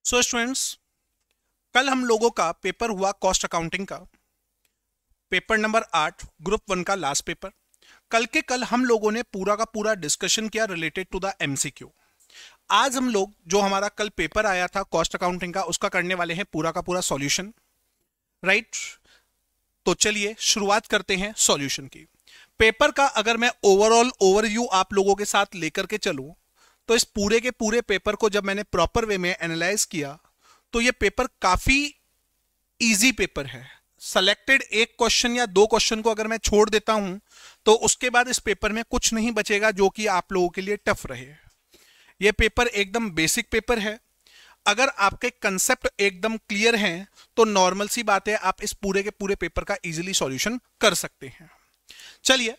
So students, कल हम लोगों का पेपर हुआ कॉस्ट अकाउंटिंग का, पेपर नंबर 8 ग्रुप 1 का लास्ट पेपर। कल हम लोगों ने पूरा का पूरा डिस्कशन किया रिलेटेड टू द एमसीक्यू। आज हम लोग जो हमारा कल पेपर आया था कॉस्ट अकाउंटिंग का, उसका करने वाले हैं पूरा का पूरा सॉल्यूशन। राइट, तो चलिए शुरुआत करते हैं सॉल्यूशन की। पेपर का अगर मैं ओवरऑल ओवरव्यू आप लोगों के साथ लेकर के चलूं, तो इस पूरे के पूरे पेपर को जब मैंने प्रॉपर वे में एनालाइज किया तो ये पेपर काफी इजी पेपर है। सेलेक्टेड एक क्वेश्चन या दो क्वेश्चन को अगर मैं छोड़ देता हूं तो उसके बाद इस पेपर में कुछ नहीं बचेगा जो कि आप लोगों के लिए टफ रहे। ये पेपर एकदम बेसिक पेपर है। अगर आपके कंसेप्ट एकदम क्लियर हैं तो नॉर्मल सी बात है, आप इस पूरे के पूरे पेपर का इजीली सॉल्यूशन कर सकते हैं। चलिए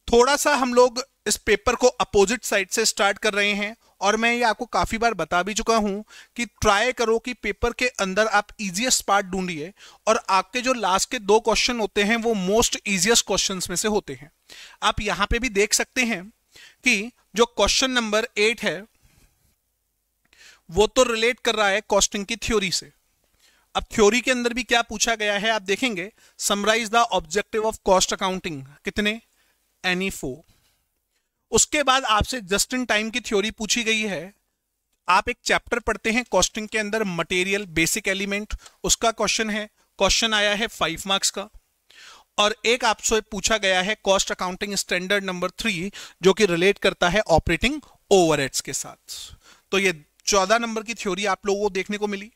थोड़ा सा हम लोग इस पेपर को अपोजिट साइड से स्टार्ट कर रहे हैं, और मैं ये आपको काफी बार बता भी चुका हूं कि ट्राई करो कि पेपर के अंदर आप इजीएस्ट पार्ट ढूंढिए, और आपके जो लास्ट के दो क्वेश्चन होते हैं वो मोस्ट इजीएस्ट क्वेश्चंस में से होते हैं। आप यहां पे भी देख सकते हैं कि जो क्वेश्चन नंबर 8 है वो तो रिलेट कर रहा है कॉस्टिंग की थ्योरी से। अब थ्योरी के अंदर भी क्या पूछा गया है आप देखेंगे, summarise the objective of cost accounting, कितने एनी 4। उसके बाद आपसे जस्ट इन टाइम की थ्योरी पूछी गई है। आप एक चैप्टर पढ़ते हैं कॉस्टिंग के अंदर, मटेरियल बेसिक एलिमेंट, उसका क्वेश्चन है, क्वेश्चन आया है 5 मार्क्स का। और एक आपसे पूछा गया है कॉस्ट अकाउंटिंग स्टैंडर्ड नंबर 3 जो कि रिलेट करता है ऑपरेटिंग ओवरहेड्स के साथ। तो ये 14 नंबर की थ्योरी आप लोगों को देखने को मिली।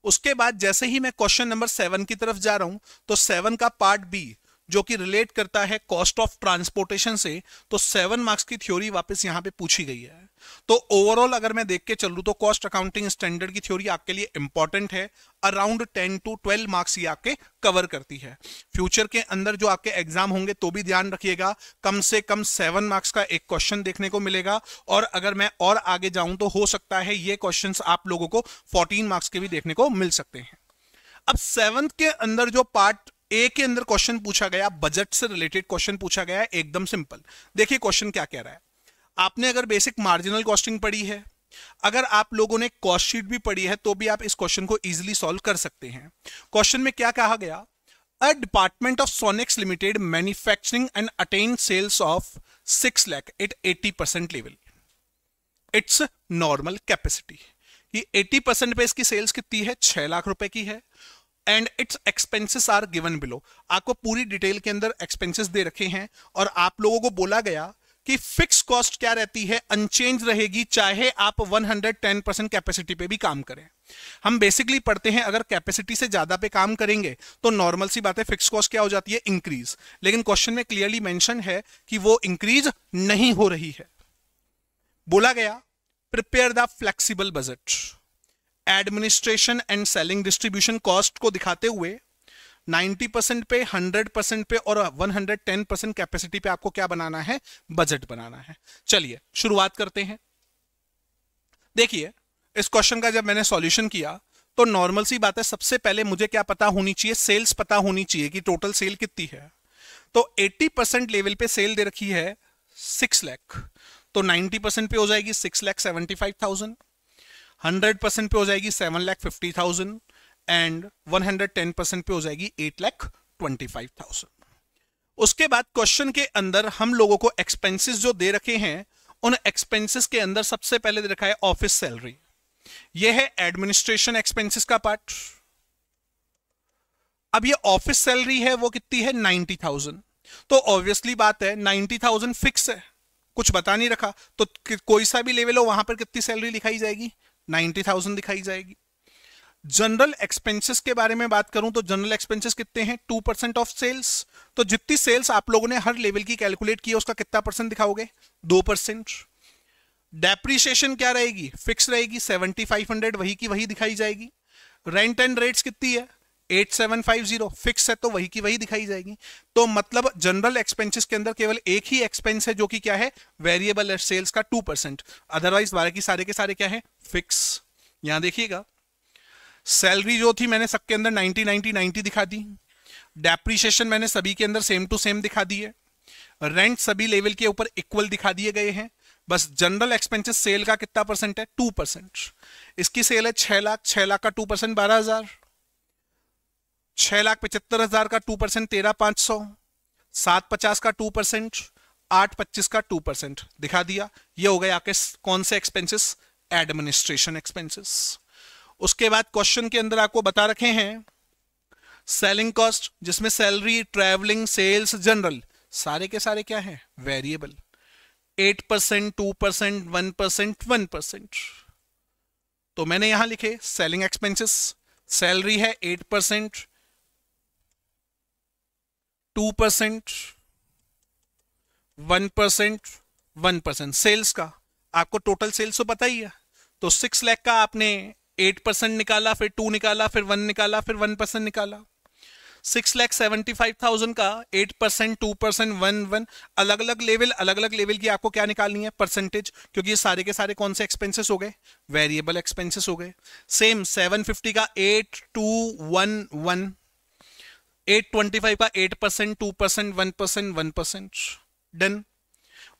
उसके बाद जैसे ही मैं क्वेश्चन नंबर 7 की तरफ जा रहा हूं तो 7 का पार्ट बी जो कि रिलेट करता है कॉस्ट ऑफ ट्रांसपोर्टेशन से, तो 7 मार्क्स की थ्योरी वापस यहां पे पूछी गई है। तो ओवरऑल अगर मैं देख के चलूं तो कॉस्ट अकाउंटिंग स्टैंडर्ड की थ्योरी आपके लिए इंपॉर्टेंट है। अराउंड 10 to 12 मार्क्स ये आपके कवर करती है। फ्यूचर के अंदर जो आपके एग्जाम होंगे तो भी ध्यान रखिएगा, कम से कम 7 मार्क्स का एक क्वेश्चन देखने को मिलेगा, और अगर मैं और आगे जाऊं तो हो सकता है ये क्वेश्चंस आप लोगों को 14 मार्क्स के भी देखने को मिल सकते हैं। अब 7th के अंदर जो पार्ट ए के अंदर क्वेश्चन पूछा गया, बजट से रिलेटेड क्वेश्चन पूछा गया है, एकदम सिंपल। देखिए क्वेश्चन क्या कह रहा है। आपने अगर बेसिक मार्जिनल कॉस्टिंग पढ़ी है, अगर आप लोगों ने कॉस्ट शीट भी पढ़ी है, तो भी आप इस क्वेश्चन को इजीली सॉल्व कर सकते हैं। क्वेश्चन में क्या कहा गया, a department of Sonex limited manufacturing and attain sales of 6 lakh at 80% level, it's normal capacity. ये 80% पे इसकी सेल्स कितनी है, 6 लाख रुपए की है, and its expenses are given below. आपको पूरी डिटेल के अंदर एक्सपेंसेस दे रखे हैं, और आप लोगों को बोला गया कि फिक्स कॉस्ट क्या रहती है, अनचेंज रहेगी, चाहे आप 110% कैपेसिटी पे भी काम करें। हम बेसिकली पढ़ते हैं अगर कैपेसिटी से ज्यादा पे काम करेंगे तो नॉर्मल सी बात है फिक्स कॉस्ट क्या हो जाती है, इंक्रीज। लेकिन क्वेश्चन में क्लियरली मेंशन है कि वो इंक्रीज नहीं हो रही है। बोला गया prepare the flexible budget, administration and selling distribution cost को दिखाते हुए 90% पे, 100% पे और 110% कैपेसिटी पे आपको क्या बनाना है, बजट बनाना है। चलिए शुरुआत करते हैं। देखिए इस क्वेश्चन का जब मैंने सॉल्यूशन किया तो नॉर्मल सी बात है, सबसे पहले मुझे क्या पता होनी चाहिए, सेल्स पता होनी चाहिए कि टोटल सेल कितनी है। तो 80% लेवल पे सेल दे रखी है 6 लाख, तो 90% पे हो जाएगी 6,75,000, 100% पे हो जाएगी 7,50,000 एंड 110% पे हो जाएगी 8,25,000। उसके बाद क्वेश्चन के अंदर हम लोगों को एक्सपेंसेस जो दे रखे हैं, उन एक्सपेंसेस के अंदर सबसे पहले दे रखा है ऑफिस सैलरी। यह है एडमिनिस्ट्रेशन एक्सपेंसेस का पार्ट। अब ये ऑफिस सैलरी है वो कितनी है, 90,000। तो ऑब्वियसली बात है 90,000 फिक्स है, कुछ बता नहीं रखा, तो कोई सा भी लेवल हो वहां पर कितनी सैलरी लिखाई जाएगी, 90,000 दिखाई जाएगी। जनरल एक्सपेंसेस के बारे में बात करूं तो जनरल एक्सपेंसेस कितने हैं, 2% ऑफ सेल्स। तो जितनी सेल्स आप लोगों ने हर लेवल की कैलकुलेट की है उसका कितना परसेंट दिखाओगे, 2%। डेप्रीशिएशन क्या रहेगी, फिक्स रहेगी 7,500, वही की वही दिखाई जाएगी। रेंट एंड रेट्स कितनी है, 8,750, फिक्स है तो वही की वही दिखाई जाएगी। तो मतलब जनरल एक्सपेंसेस के अंदर केवल एक ही एक्सपेंस है जो कि क्या है, वेरिएबल सेल्स का 2%, अदरवाइज बाकी के सारे क्या है, फिक्स। यहां देखिएगा सैलरी जो थी मैंने सबके अंदर 90 90 90 दिखा दी, डेप्रीशिएशन मैंने सभी के अंदर सेम टू सेम दिखा दी है, रेंट सभी लेवल के ऊपर इक्वल दिखा दिए गए हैं, बस जनरल एक्सपेंसेस सेल का कितना परसेंट है? 2%। इसकी सेल है 6 लाख, 6 लाख का 2% 12,000, 6,75,000 का 2% 13,500, 7,50 का 2%, 8,25 का 2% दिखा दिया। ये हो गए आपके कौन से एक्सपेंसेस? Administration expenses. उसके बाद क्वेश्चन के अंदर आपको बता रखे हैं सेलिंग कॉस्ट, जिसमें सैलरी, ट्रैवलिंग, सेल्स, जनरल सारे के सारे क्या है? वेरिएबल। 8%, 2%, 1%, 1%। तो मैंने यहां लिखे सेलिंग एक्सपेंसेस, सैलरी है 8%, 2%, 1%, 1%। सेल्स का आपको टोटल सेल्स तो पता ही है, तो 6 लाख का आपने 8% निकाला, फिर 2 निकाला, फिर 1 निकाला, फिर 1% निकाला। 6,75,000 का 8%, 2%, 1 अलग अलग लेवल की आपको क्या निकालनी है? परसेंटेज, क्योंकि ये सारे के सारे कौन से एक्सपेंसेस हो गए? वेरिएबल एक्सपेंसेस हो गए। सेम 750 का 8, 2, 1, 1, 825 का 8%, 2%, 1%, 1%। डन।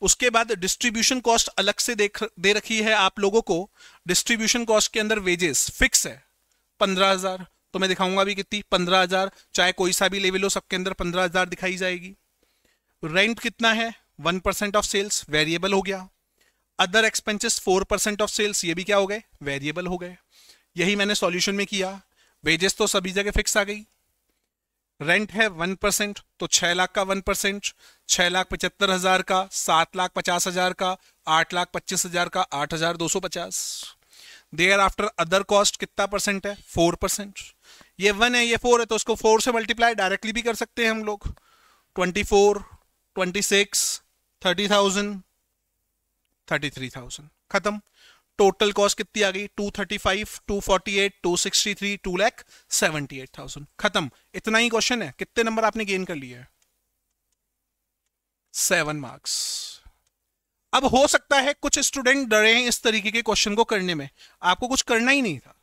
उसके बाद डिस्ट्रीब्यूशन कॉस्ट अलग से दे रखी है आप लोगों को। डिस्ट्रीब्यूशन कॉस्ट के अंदर वेजेस फिक्स है 15,000, तो मैं दिखाऊंगा भी कितनी? 15,000। चाहे कोई सा भी लेवल हो, सबके अंदर 15,000 दिखाई जाएगी। रेंट कितना है? 1% ऑफ सेल्स, वेरिएबल हो गया। अदर एक्सपेंसेस 4% ऑफ सेल्स, ये भी क्या हो गए? वेरिएबल हो गए। यही मैंने सॉल्यूशन में किया। वेजेस तो सभी जगह फिक्स आ गई। रेंट है 1%, तो 6 लाख का 1%, 6,75,000 का, 7,50,000 का, 8,25,000 का, 8,250। देयर आफ्टर अदर कॉस्ट कितना परसेंट है? 4%। ये 1 है, ये 4 है, तो उसको 4 से मल्टीप्लाई डायरेक्टली भी कर सकते हैं हम लोग। 24, 26, 30,000, 33,000, खत्म। टोटल कॉस्ट कितनी आ गई? 235, 248, 263, 2,78,000, खत्म। इतना ही क्वेश्चन है। कितने नंबर आपने गेन कर लिए? 7 मार्क्स। अब हो सकता है कुछ स्टूडेंट डरे हैं इस तरीके के क्वेश्चन को करने में, आपको कुछ करना ही नहीं था।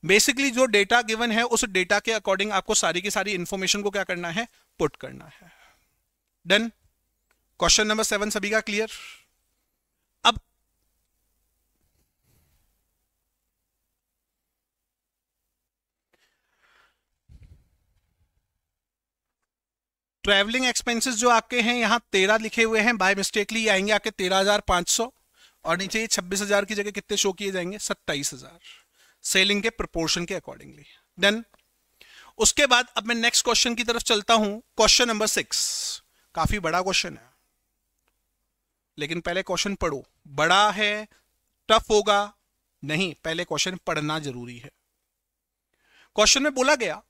बेसिकली जो डेटा गिवन है उस डेटा के अकॉर्डिंग आपको सारी की सारी इंफॉर्मेशन को क्या करना है? पुट करना है। डन। क्वेश्चन नंबर 7 सभी का क्लियर? अब ट्रैवलिंग एक्सपेंसेस जो आपके हैं यहां 13 लिखे हुए हैं, बाय मिस्टेकली आएंगे आपके 13,500, और नीचे ये 26,000 की जगह कितने शो किए जाएंगे? 27,000, सेलिंग के प्रोपोर्शन के अकॉर्डिंगली। डन। उसके बाद अब मैं नेक्स्ट क्वेश्चन की तरफ चलता हूं। क्वेश्चन नंबर 6 काफी बड़ा क्वेश्चन है, लेकिन पहले क्वेश्चन पढ़ो। बड़ा है, टफ होगा नहीं, पहले क्वेश्चन पढ़ना जरूरी है। क्वेश्चन में बोला गया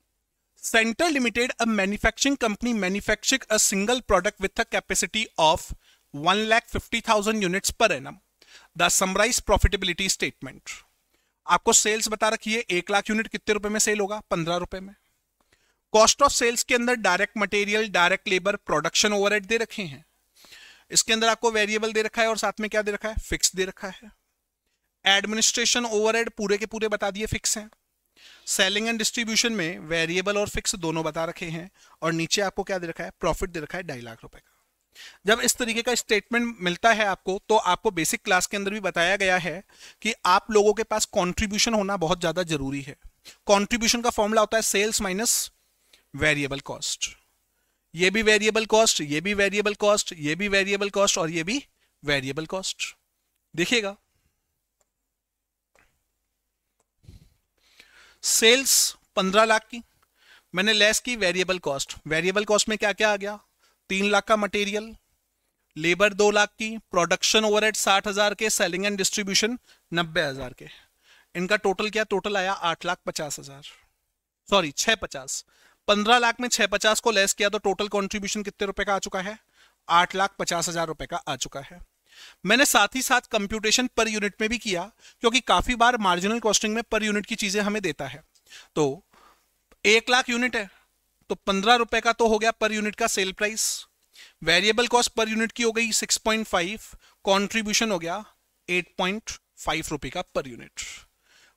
Centre Limited, a manufacturing company, manufacturing a single product with a capacity of 1,50,000 units per annum. The summarized profitability statement. आपको सेल्स बता रखी है 1 लाख यूनिट कितने रुपए में सेल होगा? 15 रुपए में। कॉस्ट ऑफ सेल्स के अंदर direct material, direct labour, production overhead दे रखे हैं। इसके अंदर आपको वेरिएबल दे रखा है और साथ में क्या दे रखा है? फिक्स दे रखा है। एडमिनिस्ट्रेशन ओवरहेड पूरे के पूरे बता दिए फिक्स हैं। सेलिंग एंड डिस्ट्रीब्यूशन में वेरिएबल और फिक्स दोनों बता रखे हैं, और नीचे आपको क्या दे रखा है? प्रॉफिट दे रखा है 2.5 लाख रुपए का। जब इस तरीके का स्टेटमेंट मिलता है आपको, तो आपको बेसिक क्लास के अंदर भी बताया गया है कि आप लोगों के पास कंट्रीब्यूशन होना बहुत ज्यादा जरूरी है। कंट्रीब्यूशन का फॉर्मूला होता है सेल्स माइनस वेरिएबल कॉस्ट। ये भी वेरिएबल कॉस्ट, ये भी वेरिएबल कॉस्ट, ये भी वेरिएबल कॉस्ट, और ये भी वेरिएबल कॉस्ट। देखिएगा, सेल्स 15 लाख की, मैंने लेस की वेरिएबल कॉस्ट। वेरिएबल कॉस्ट में क्या क्या आ गया? 3 लाख का मटेरियल, लेबर 2 लाख की, प्रोडक्शन ओवरहेड 60,000 के, सेलिंग एंड डिस्ट्रीब्यूशन 90,000 के। इनका टोटल क्या? टोटल आया 8,50,000, सॉरी 650। 15 लाख में 650 को लेस किया तो टोटल कॉन्ट्रीब्यूशन कितने रुपए का आ चुका है? 8,50,000 रुपए का आ चुका है। मैंने साथ ही साथ कंप्यूटेशन पर यूनिट में भी किया, क्योंकि काफी बार मार्जिनल कॉस्टिंग में पर यूनिट की चीजें हमें देता है। तो 1 लाख यूनिट है, तो 15 रुपए का तो हो गया पर यूनिट का sale price. Variable cost per unit की हो गई 6.5, कंट्रीब्यूशन हो गया 8.5 रुपए का पर यूनिट।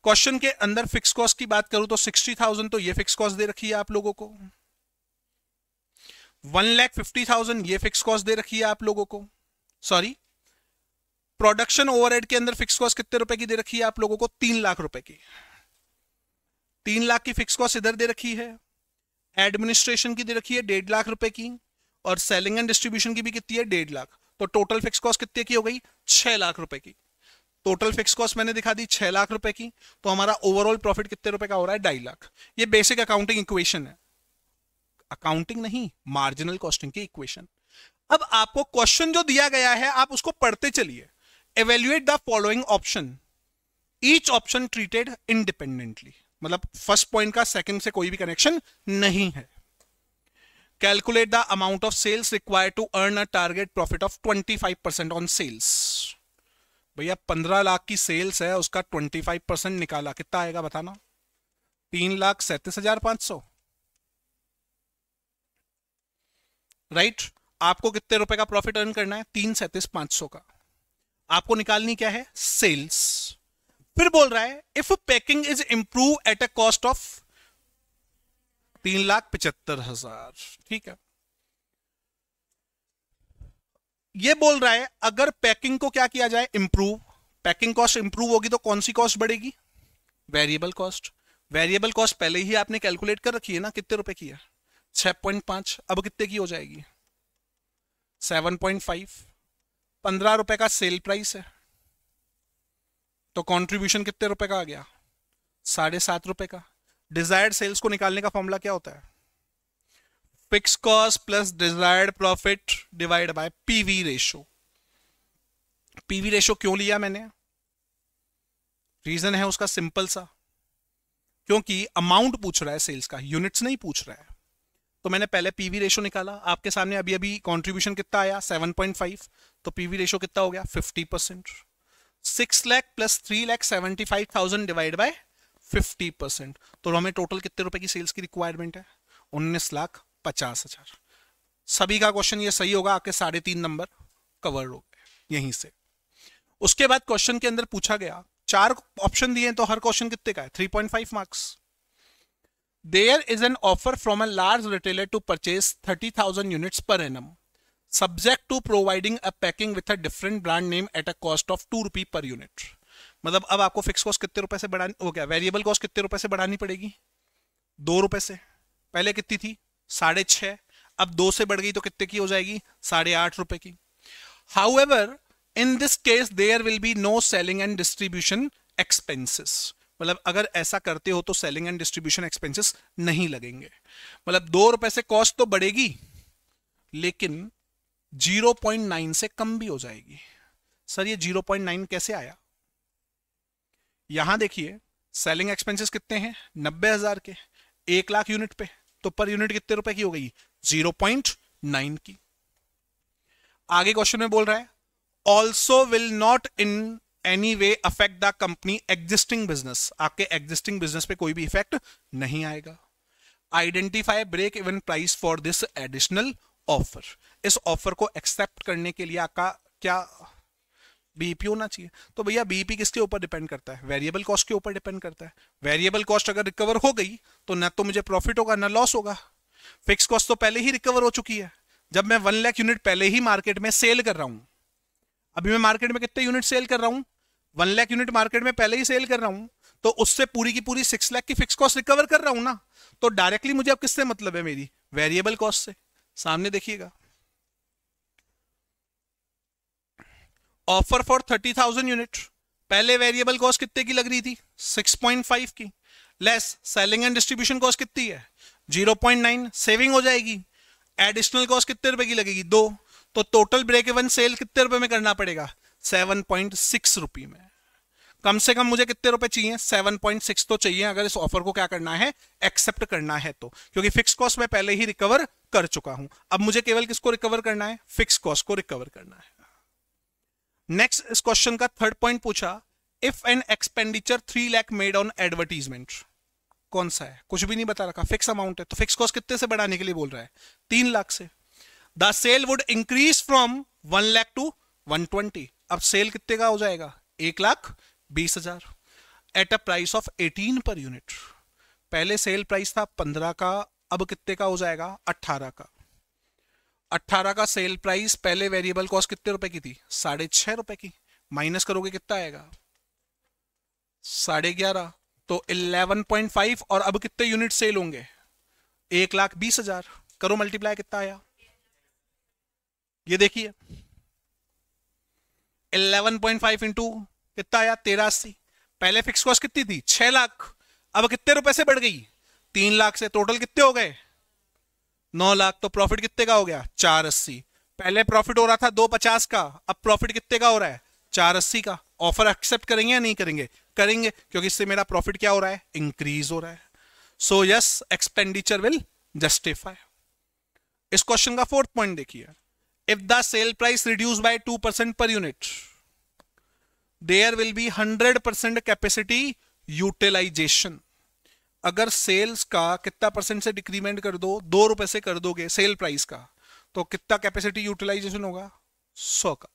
क्वेश्चन के अंदर फिक्स कॉस्ट की बात करूं तो 60,000 तो ये फिक्स कॉस्ट दे रखी है आप लोगों को। 1,50,000 ये फिक्स कॉस्ट दे रखी है आप लोगों को, सॉरी प्रोडक्शन ओवरहेड के अंदर फिक्स कॉस्ट कितने रुपए की दे रखी है आप लोगों को? 3 लाख रुपए की। 3 लाख की फिक्स कॉस्ट इधर दे रखी है, एडमिनिस्ट्रेशन की दे रखी है 1.5 लाख रुपए की, और सेलिंग एंड डिस्ट्रीब्यूशन की भी कितनी है? 1.5 लाख। तो टोटल फिक्स कॉस्ट कितने की हो गई? 6 लाख रुपए की। टोटल फिक्स कॉस्ट मैंने दिखा दी 6 लाख रुपए की, तो हमारा ओवरऑल प्रॉफिट कितने रुपए का हो रहा है? 2.5 लाख। ये बेसिक अकाउंटिंग इक्वेशन है, अकाउंटिंग नहीं, मार्जिनल कॉस्टिंग की इक्वेशन। अब आपको क्वेश्चन जो दिया गया है आप उसको पढ़ते चलिए। Evaluate the following option, each option treated independently, मतलब फर्स्ट पॉइंट का सेकंड से कोई भी कनेक्शन नहीं है। Calculate the amount of sales required to earn a target profit of 25% on sales. भैया 15 लाख की सेल्स है, उसका 25% निकाला, कितना आएगा बताना? 3,37,500, राइट। आपको कितने रुपए का प्रॉफिट अर्न करना है? 3,37,500 का। आपको निकालनी क्या है? सेल्स। फिर बोल रहा है if packing is improve at a cost of 3,75,000, ठीक है। ये बोल रहा है अगर पैकिंग को क्या किया जाए? इंप्रूव। पैकिंग कॉस्ट इंप्रूव होगी तो कौन सी कॉस्ट बढ़ेगी? Variable cost. वेरिएबल कॉस्ट पहले ही आपने कैलकुलेट कर रखी है ना, कितने रुपए की है? 6.5। अब कितने की हो जाएगी? 7.5। 15 रुपए का सेल प्राइस है, तो कंट्रीब्यूशन कितने रुपए का आ गया? 7.5 रुपए का। डिजायर्ड सेल्स को निकालने का फॉर्मूला क्या होता है? Fix cost plus desired profit divide by PV ratio. PV ratio क्यों लिया मैंने? रीजन है उसका सिंपल सा, क्योंकि अमाउंट पूछ रहा है सेल्स का, यूनिट्स नहीं पूछ रहा है। तो मैंने पहले पीवी रेशो निकाला, आपके सामने अभी अभी कंट्रीब्यूशन कितना आया? 7.5, तो पीवी रेशो कितना हो गया? 50%। 6 लाख प्लस 3,75,000 डिवाइड बाय 50%, तो हमें टोटल कितने रुपए की सेल्स की रिक्वायरमेंट है? 19,50,000। सभी का क्वेश्चन ये सही होगा, आपके 3.5 नंबर कवर हो गए यहीं से। उसके बाद क्वेश्चन के अंदर पूछा गया, 4 ऑप्शन दिए तो हर क्वेश्चन कितने का है? 3.5 marks. There is an offer from a large retailer to purchase 30,000 units per annum, subject to providing a packing with a different brand name at a cost of 2 रुपये per unit। मतलब अब आपको fix cost कितने रुपए से बढ़ानी हो गया? वेरिएबल कॉस्ट कितने रुपए से बढ़ानी पड़ेगी? 2 रुपए से। पहले कितनी थी? 6.5। अब 2 से बढ़ गई तो कितने की हो जाएगी? 8.5 रुपए की। However, in this case there will be no selling and distribution expenses। मतलब अगर ऐसा करते हो तो सेलिंग एंड डिस्ट्रीब्यूशन एक्सपेंसेस नहीं लगेंगे। मतलब 2 रुपए से कॉस्ट तो बढ़ेगी लेकिन 0.9 से कम भी हो जाएगी। सर ये 0.9 कैसे आया? यहां देखिए सेलिंग एक्सपेंसेस कितने हैं? 90,000 के, 1 लाख यूनिट पे, तो पर यूनिट कितने रुपए की हो गई? 0.9 की। आगे क्वेश्चन में बोल रहा है also will not in any way affect the company existing business. आपके एग्जिस्टिंग बिजनेस पे कोई भी इफेक्ट नहीं आएगा। Identify break even price for this additional offer. इस ऑफर को एक्सेप्ट करने के लिए आपका क्या बीईपी होना चाहिए? तो भैया बीईपी किसके ऊपर डिपेंड करता है? वेरिएबल कॉस्ट के ऊपर डिपेंड करता है। वेरिएबल कॉस्ट अगर रिकवर हो गई तो ना तो मुझे प्रॉफिट होगा ना लॉस होगा। फिक्स कॉस्ट तो पहले ही रिकवर हो चुकी है। जब मैं 1 लाख यूनिट पहले ही मार्केट में सेल कर रहा हूं, अभी मैं मार्केट में कितने यूनिट सेल कर रहा हूं? 1 लाख यूनिट मार्केट में पहले ही सेल कर रहा हूं, तो उससे पूरी की पूरी 6 लाख की फिक्स कॉस्ट रिकवर कर रहा हूं ना। तो डायरेक्टली मुझे अब किससे मतलब है? मेरी वेरिएबल कॉस्ट से। सामने देखिएगा, ऑफर फॉर 30,000 यूनिट, पहले वेरिएबल कॉस्ट कितने की लग रही थी? 6.5 की, less selling and distribution cost कितनी है? 0.9, सेविंग हो जाएगी। एडिशनल कॉस्ट कितने रुपए की लगेगी? 2। तो टोटल ब्रेक इवन सेल कितने रुपए में करना पड़ेगा? 7.6 रुपए में। कम से कम मुझे कितने रुपए चाहिए? 7.6 तो चाहिए अगर इस ऑफर को क्या करना है? एक्सेप्ट करना है तो, क्योंकि फिक्स कॉस्ट मैं पहले ही रिकवर कर चुका हूं। अब मुझे केवल किसको रिकवर करना है? फिक्स कॉस्ट को रिकवर करना है। नेक्स्ट इस क्वेश्चन का थर्ड पॉइंट पूछा, if an expenditure 3 lakh made on advertisement. कौन सा है? कुछ भी नहीं बता रखा, फिक्स अमाउंट है। तो फिक्स कॉस्ट कितने से बढ़ाने के लिए बोल रहा है? 3 लाख से। The sale would increase from 1 lakh to 120। अब सेल कितने का हो जाएगा? 1,20,000 at a price of 18 per unit. पहले सेल प्राइस था 15 का, अब कितने का हो जाएगा? 18 का। 18 का सेल प्राइस, पहले वेरिएबल कॉस्ट कितने रुपए की थी? 6.5 रुपए की। माइनस करोगे कितना आएगा 11.5, तो 11.5 और अब कितने यूनिट सेल होंगे 1,20,000, करो मल्टीप्लाई कितना आया, ये देखिए 11.5 इंटू कितना आया 1380। पहले फिक्स कॉस्ट कितनी थी 6 लाख, अब कितने रुपए से बढ़ गई 3 लाख से, टोटल कितने हो गए 9 लाख, तो प्रॉफिट कितने का हो गया 480। पहले प्रॉफिट हो रहा था 250 का, अब प्रॉफिट कितने का हो रहा है 480 का। ऑफर एक्सेप्ट करेंगे या नहीं करेंगे, करेंगे, क्योंकि इससे मेरा प्रॉफिट क्या हो रहा है इंक्रीज हो रहा है। So yes expenditure will justify. इस क्वेश्चन का फोर्थ पॉइंट देखिए, if the sale price reduce by 2% पर unit there will be 100% capacity utilisation. अगर सेल्स का कितना परसेंट से डिक्रीमेंट कर दो, 2 रुपए से कर दोगे सेल प्राइस का, तो कितना कैपेसिटी यूटिलाइजेशन होगा 100 का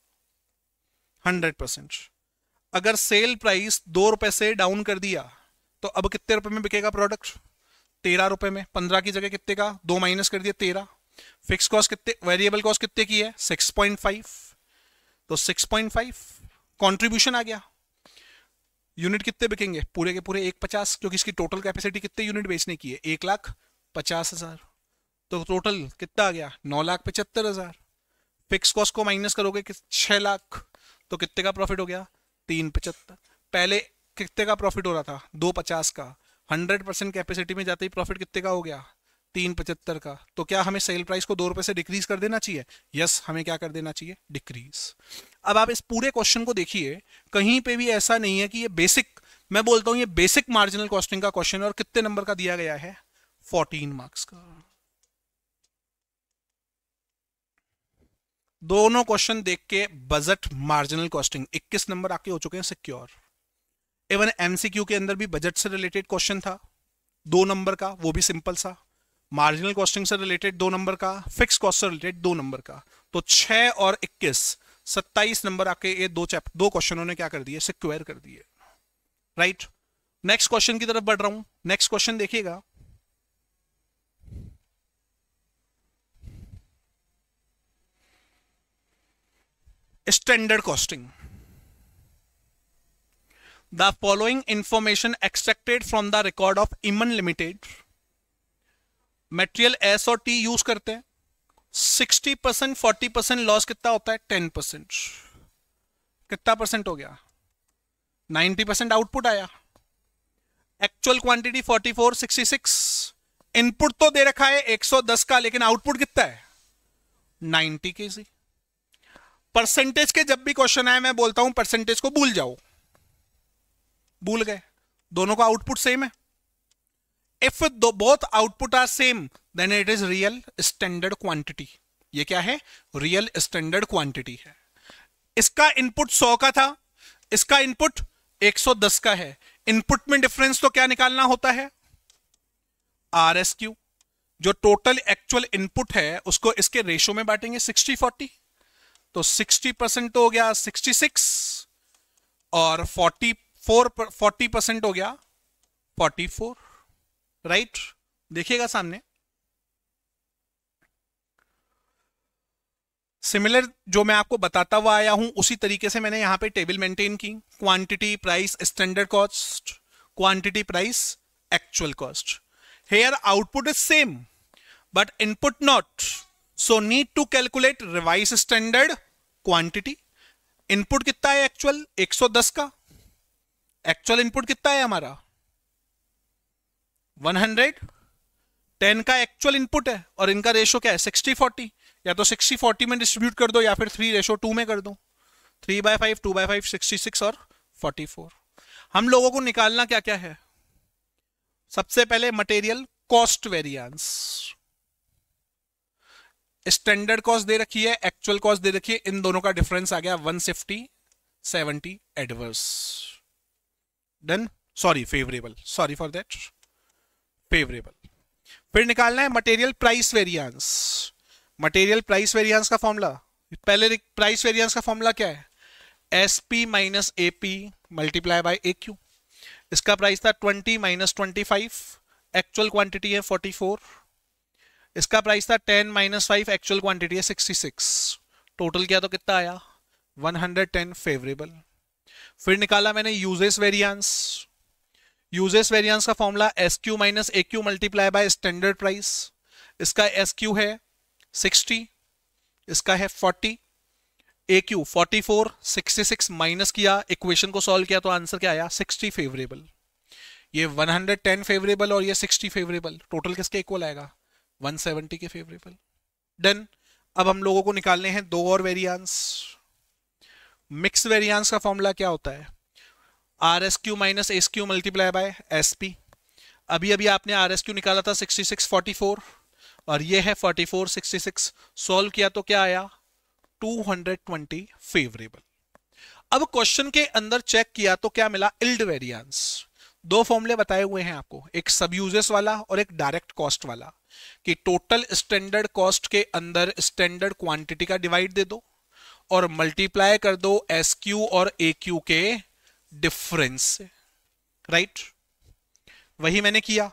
100%। अगर सेल प्राइस 2 रुपए से डाउन कर दिया तो अब कितने रुपए में बिकेगा प्रोडक्ट 13 रुपए में, 15 की जगह कितने का 2 माइनस कर दिया 13। फिक्स कॉस्ट कितने, वेरिएबल कॉस्ट कितने की है 6.5, तो 6.5 कंट्रीब्यूशन आ गया। यूनिट कितने बिकेंगे पूरे के पूरे 150, क्योंकि इसकी टोटल कैपेसिटी कितने यूनिट बेचने की है 1,50,000, तो टोटल कितना आ गया 9,75,000। फिक्स कॉस्ट को माइनस करोगे 6 लाख, तो कितने का प्रॉफिट हो गया 375। पहले कितने का प्रॉफिट हो रहा था 250 का, 100% कैपेसिटी में जाते ही प्रॉफिट कितने का हो गया 375 का। तो क्या हमें सेल प्राइस को 2 रुपए से डिक्रीज कर देना चाहिए, यस हमें क्या कर देना चाहिए डिक्रीज। अब आप इस पूरे क्वेश्चन को देखिए, कहीं पे भी ऐसा नहीं है कि ये बेसिक, मैं बोलता हूं ये बेसिक मार्जिनल कॉस्टिंग का क्वेश्चन है और कितने नंबर का दिया गया है 14 मार्क्स का। दोनों क्वेश्चन देख के बजट मार्जिनल कॉस्टिंग 21 नंबर आके हो चुके हैं सिक्योर। इवन एमसीक्यू के अंदर भी बजट से रिलेटेड क्वेश्चन था 2 नंबर का, वो भी सिंपल सा। मार्जिनल कॉस्टिंग से रिलेटेड 2 नंबर का, फिक्स कॉस्ट से रिलेटेड 2 नंबर का। तो 6 और 21 27 नंबर आके ये दो क्वेश्चनों ने क्या कर दिए सिक्योर कर दिए। राइट, नेक्स्ट क्वेश्चन की तरफ बढ़ रहा हूं। नेक्स्ट क्वेश्चन देखिएगा, standard costing. The following information extracted from the record of इमन लिमिटेड, मटेरियल एस और टी यूज करते हैं, 60% 40% लॉस कितना होता है 10%, कितना परसेंट हो गया 90% आउटपुट आया। एक्चुअल क्वांटिटी 44 66, इनपुट तो दे रखा है 110 का, लेकिन आउटपुट कितना है 90 केजी। परसेंटेज के जब भी क्वेश्चन आए मैं बोलता हूं परसेंटेज को भूल जाओ, भूल गए, दोनों का आउटपुट सेम है। If both output are same, then it is real standard quantity। ये क्या है रियल स्टैंडर्ड क्वांटिटी है। इसका इनपुट 100 का था, इसका इनपुट 110 का है। इनपुट में डिफरेंस तो क्या निकालना होता है RSQ। जो टोटल एक्चुअल इनपुट है उसको इसके रेशो में बांटेंगे 60-40, तो 60% तो हो गया 66 और 40% हो गया 44। राइट, देखिएगा सामने सिमिलर जो मैं आपको बताता हुआ आया हूं उसी तरीके से मैंने यहां पे टेबल मेंटेन की। Quantity price standard cost, quantity price actual cost. Here output is same but input not, so need to calculate revise standard quantity. Input कितना है एक्चुअल 110 का, एक्चुअल इनपुट कितना है हमारा 110 का एक्चुअल इनपुट है, और इनका रेशो क्या है 60-40। या तो 60-40 में डिस्ट्रीब्यूट कर दो या फिर 3:2 में कर दो, 3/5 2/5 66 और 44। हम लोगों को निकालना क्या क्या है, सबसे पहले material cost variance. Standard cost दे रखी है, एक्चुअल कॉस्ट दे रखी है, इन दोनों का डिफरेंस आ गया 150-70 adverse. Done, sorry favourable, sorry for that, favourable. फिर निकालना है material price variance. Material price variance का फॉर्मूला, पहले प्राइस वेरिएंस का फॉर्मूला क्या है SP minus AP multiply by AQ। इसका प्राइस था 20 माइनस 25, एक्चुअल क्वांटिटी है 44। इसका प्राइस था 10 माइनस 5, एक्चुअल क्वांटिटी है 66। टोटल किया तो कितना आया 110 फेवरेबल। फिर निकाला मैंने यूजेस वेरिएंस। यूजेस वेरिएंस का formula S Q minus A Q multiply by standard price. इसका एस क्यू है 60, इसका है 40, ए क्यू 44, 66 माइनस किया, इक्वेशन को सॉल्व किया तो आंसर क्या आया 60 फेवरेबल। ये 110 फेवरेबल और ये 60 फेवरेबल, टोटल किसके इक्वल आएगा 170 के फेवरेबल। डन। अब हम लोगों को निकालने हैं दो और वेरिएंस। मिक्स वेरिएंस का फॉर्मूला क्या होता है, R S Q minus S Q multiply by S P. अभी अभी आपने आर एस क्यू निकाला था 66 44 और ये है 44 66, सॉल्व किया तो क्या आया 220 फेवरेबल। अब क्वेश्चन के अंदर चेक किया तो क्या मिला, इल्ड वेरिएंस। दो फॉर्मूले बताए हुए हैं आपको, एक सब यूजेस वाला और एक डायरेक्ट कॉस्ट वाला, कि टोटल स्टैंडर्ड कॉस्ट के अंदर स्टैंडर्ड क्वांटिटी का डिवाइड दे दो और मल्टीप्लाई कर दो एस क्यू और ए क्यू के डिफरेंस से। राइट, वही मैंने किया।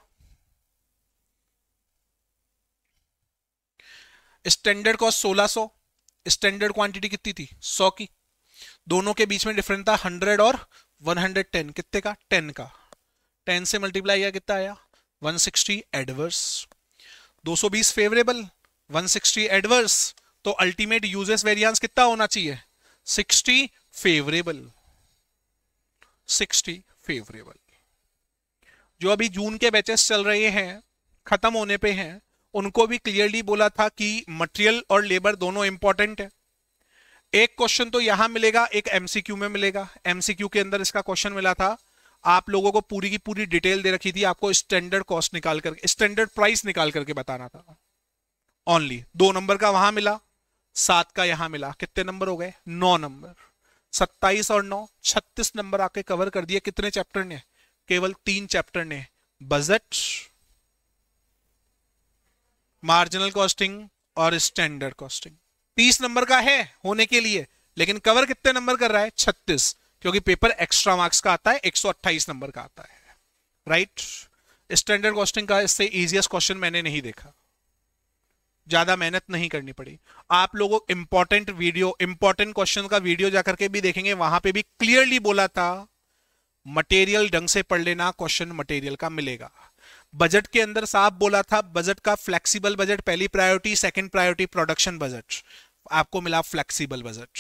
स्टैंडर्ड कॉस्ट 1600, स्टैंडर्ड क्वांटिटी कितनी थी 100 की, दोनों के बीच में डिफरेंस था 100 और 110, कितने का 10 का, 10 से मल्टीप्लाई किया कितना आया 160 एडवर्स, 220 फेवरेबल 160 एडवर्स, तो अल्टीमेट यूजेस वेरिएंस कितना होना चाहिए 60 फेवरेबल। 60 फेवरेबल। जो अभी जून के बैचेस चल रहे हैं, खत्म होने पे हैं, उनको भी क्लियरली बोला था कि मटेरियल और लेबर दोनों इंपॉर्टेंट है। एक क्वेश्चन तो यहां मिलेगा, एक एमसीक्यू में मिलेगा। एमसीक्यू के अंदर इसका क्वेश्चन मिला था, आप लोगों को पूरी की पूरी डिटेल दे रखी थी, आपको स्टैंडर्ड कॉस्ट निकाल करके स्टैंडर्ड प्राइस निकाल करके बताना था। ओनली 2 नंबर का वहां मिला, 7 का यहां मिला, कितने नंबर हो गए 9 नंबर। 27 और 9 36 नंबर आके कवर कर दिए। कितने चैप्टर ने, केवल 3 चैप्टर ने, बजट, मार्जिनल कॉस्टिंग और स्टैंडर्ड कॉस्टिंग। 30 नंबर का है होने के लिए, लेकिन कवर कितने नंबर कर रहा है 36, क्योंकि पेपर एक्स्ट्रा मार्क्स का आता है, 128 नंबर का आता है। राइट, स्टैंडर्ड कॉस्टिंग का इससे इजीएस्ट क्वेश्चन मैंने नहीं देखा, ज्यादा मेहनत नहीं करनी पड़ी। आप लोगों इंपॉर्टेंट वीडियो, इंपॉर्टेंट क्वेश्चन का वीडियो जाकर के भी देखेंगे, वहां पे भी क्लियरली बोला था मटेरियल ढंग से पढ़ लेना, क्वेश्चन मटेरियल का मिलेगा। बजट के अंदर साफ बोला था, बजट का फ्लेक्सिबल बजट पहली priority, second priority production budget, आपको मिला flexible budget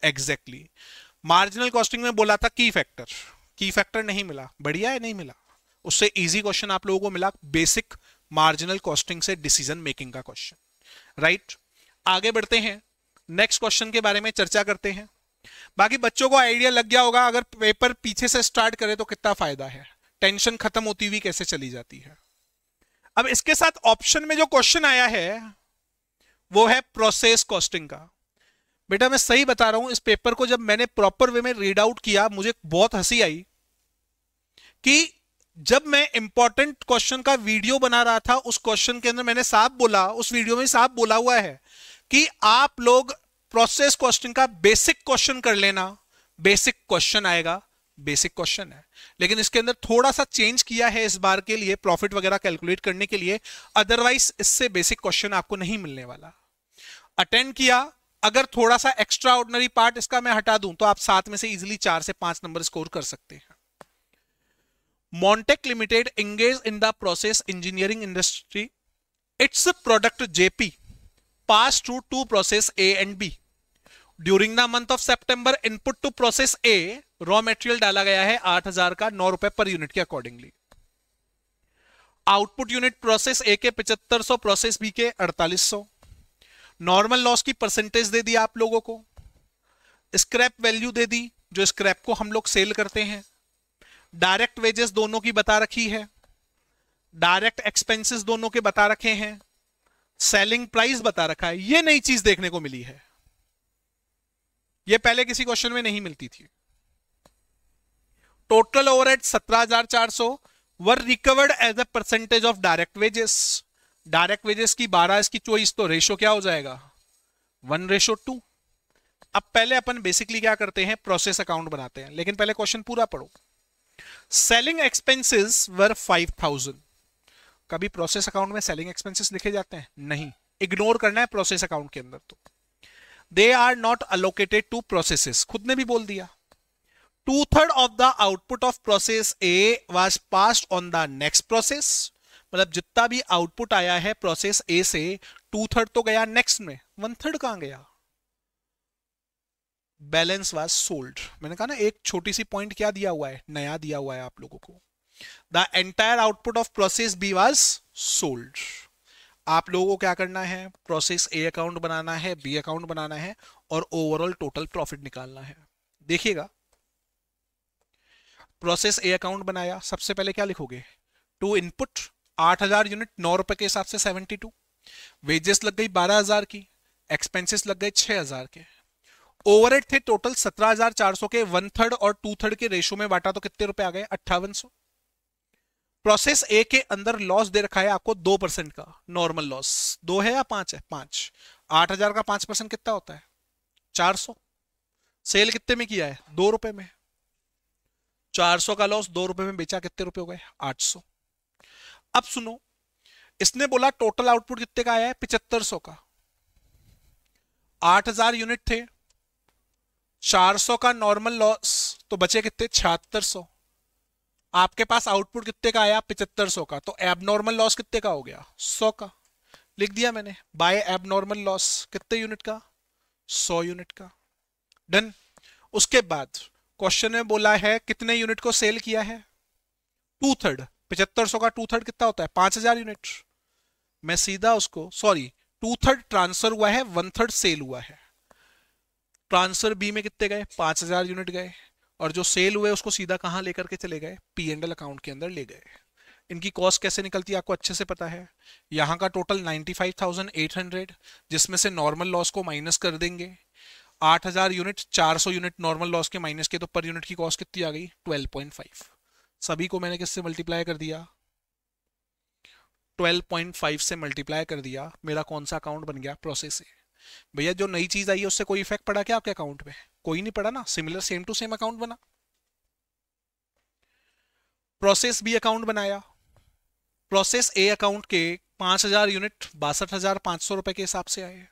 exactly. Marginal costing में बोला था की फैक्टर, की फैक्टर नहीं मिला, बढ़िया है नहीं मिला, उससे इजी क्वेश्चन आप लोगों को मिला, बेसिक मार्जिनल कॉस्टिंग से डिसीजन मेकिंग का क्वेश्चन। राइट, आगे बढ़ते हैं, नेक्स्ट क्वेश्चन के बारे में चर्चा करते हैं। बाकी बच्चों को आइडिया लग गया होगा, अगर पेपर पीछे से स्टार्ट करे तो कितना फायदा है, टेंशन खत्म होती हुई कैसे चली जाती है। अब इसके साथ ऑप्शन में जो क्वेश्चन आया है वो है प्रोसेस कॉस्टिंग का। बेटा मैं सही बता रहा हूं, इस पेपर को जब मैंने प्रॉपर वे में रीड आउट किया, मुझे बहुत हंसी आई कि जब मैं इंपॉर्टेंट क्वेश्चन का वीडियो बना रहा था, उस क्वेश्चन के अंदर मैंने साफ बोला, उस वीडियो में साफ बोला हुआ है कि आप लोग प्रोसेस कॉस्टिंग का बेसिक क्वेश्चन कर लेना, बेसिक क्वेश्चन आएगा, बेसिक क्वेश्चन है। लेकिन इसके अंदर थोड़ा सा चेंज किया है इस बार के लिए, प्रॉफिट वगैरह कैलकुलेट करने के लिए, अदरवाइज इससे बेसिक क्वेश्चन आपको नहीं मिलने वाला। अटेंड किया, अगर थोड़ा सा एक्स्ट्रा ऑर्डिनरी पार्ट इसका मैं हटा दूं तो आप 7 में से इजीली 4 से 5 नंबर स्कोर कर सकते हैं। Montech Limited engaged in the process engineering industry. Its product JP passed through two process A and B. During the month of September, input to process A raw material डाला गया है 8000 का, 9 रुपए per unit के accordingly. Output unit process ए के 7500, process B के 4800। Normal loss की percentage दे दी आप लोगों को, स्क्रैप वैल्यू दे दी, जो स्क्रैप को हम लोग सेल करते हैं, डायरेक्ट वेजेस दोनों की बता रखी है, डायरेक्ट एक्सपेंसेस दोनों के बता रखे हैं, सेलिंग प्राइस बता रखा है। ये नई चीज देखने को मिली है, ये पहले किसी क्वेश्चन में नहीं मिलती थी। Total overhead 17400 were recovered as a percentage of direct wages. Direct wages की 12, इसकी 24, तो रेशो क्या हो जाएगा 1:2। अब पहले अपन बेसिकली क्या करते हैं, प्रोसेस अकाउंट बनाते हैं, लेकिन पहले क्वेश्चन पूरा पढ़ो। सेलिंग एक्सपेंसेस वर 5000। कभी प्रोसेस अकाउंट में सेलिंग एक्सपेंसेस लिखे जाते हैं? नहीं, इग्नोर करना है प्रोसेस अकाउंट के अंदर। तो they are not allocated to processes, खुद ने भी बोल दिया। 2/3 of the output of process A was passed on the next process, मतलब जितना भी आउटपुट आया है प्रोसेस ए से 2/3 तो गया नेक्स्ट में, 1/3 कहां गया? Balance was sold. मैंने कहा ना एक छोटी सी पॉइंट क्या दिया हुआ है, नया दिया हुआ है आप लोगों को। The entire output of process B was sold. आप लोगों को क्या करना है, प्रोसेस ए अकाउंट बनाना है, बी अकाउंट बनाना है और ओवरऑल टोटल प्रॉफिट निकालना है। देखिएगा, प्रोसेस ए अकाउंट बनाया, सबसे पहले क्या लिखोगे, टू इनपुट 8000 यूनिट, 9 रुपए के हिसाब से 72, वेजेस लग गई 12000 की, एक्सपेंसेस लग गए 6000 के, ओवरहेड थे टोटल 17400 के, 1/3 और 2/3 के रेशो में बांटा तो कितने रुपए आ गए, 5800। प्रोसेस ए के अंदर लॉस दे रखा है आपको 2% का, नॉर्मल लॉस 2 है या 5 है, 5। 8000 का 5% कितना होता है, 400। सेल कितने में किया है, 2 रुपए में, 400 का लॉस, 2 रुपए में बेचा, कितने रुपए हो गए, 800। अब सुनो, इसने बोला टोटल आउटपुट कितने का आया है, 7500 का। 8000 यूनिट थे, 400 का नॉर्मल लॉस, तो बचे कितने, 7600। आपके पास आउटपुट कितने का आया, 7500 का, तो एबनॉर्मल लॉस कितने का हो गया, 100 का। लिख दिया मैंने, बाय एबनॉर्मल लॉस कितने यूनिट का, 100 यूनिट का। डन। उसके बाद क्वेश्चन में बोला है कितने यूनिट को सेल किया है, 2/3। 7500 का 2/3 कितना होता है, 5000 यूनिट। मैं सीधा उसको, सॉरी 2/3 ट्रांसफर हुआ है, 1/3 सेल हुआ है। ट्रांसफर बी में कितने गए, 5000 यूनिट गए, और जो सेल हुए उसको सीधा कहां लेकर के चले गए, P&L अकाउंट के अंदर ले गए। इनकी कॉस्ट कैसे निकलती है आपको अच्छे से पता है। यहां का टोटल 95,800, जिसमें से नॉर्मल लॉस को माइनस कर देंगे। 8000 यूनिट, 400 यूनिट नॉर्मल लॉस के माइनस के, तो पर यूनिट की कॉस्ट कितनी आ गई, 12.5। सभी को मैंने किससे मल्टीप्लाई कर दिया, 12.5 से मल्टीप्लाई कर दिया। मेरा कौन सा अकाउंट बन गया, प्रोसेस से। भैया जो नई चीज आई है उससे कोई इफेक्ट पड़ा क्या आपके अकाउंट में, कोई नहीं पड़ा ना, similar same to same account बना। प्रोसेस बी अकाउंट बनाया, प्रोसेस ए अकाउंट के 5000 यूनिट 62,500 रुपए के हिसाब से आए।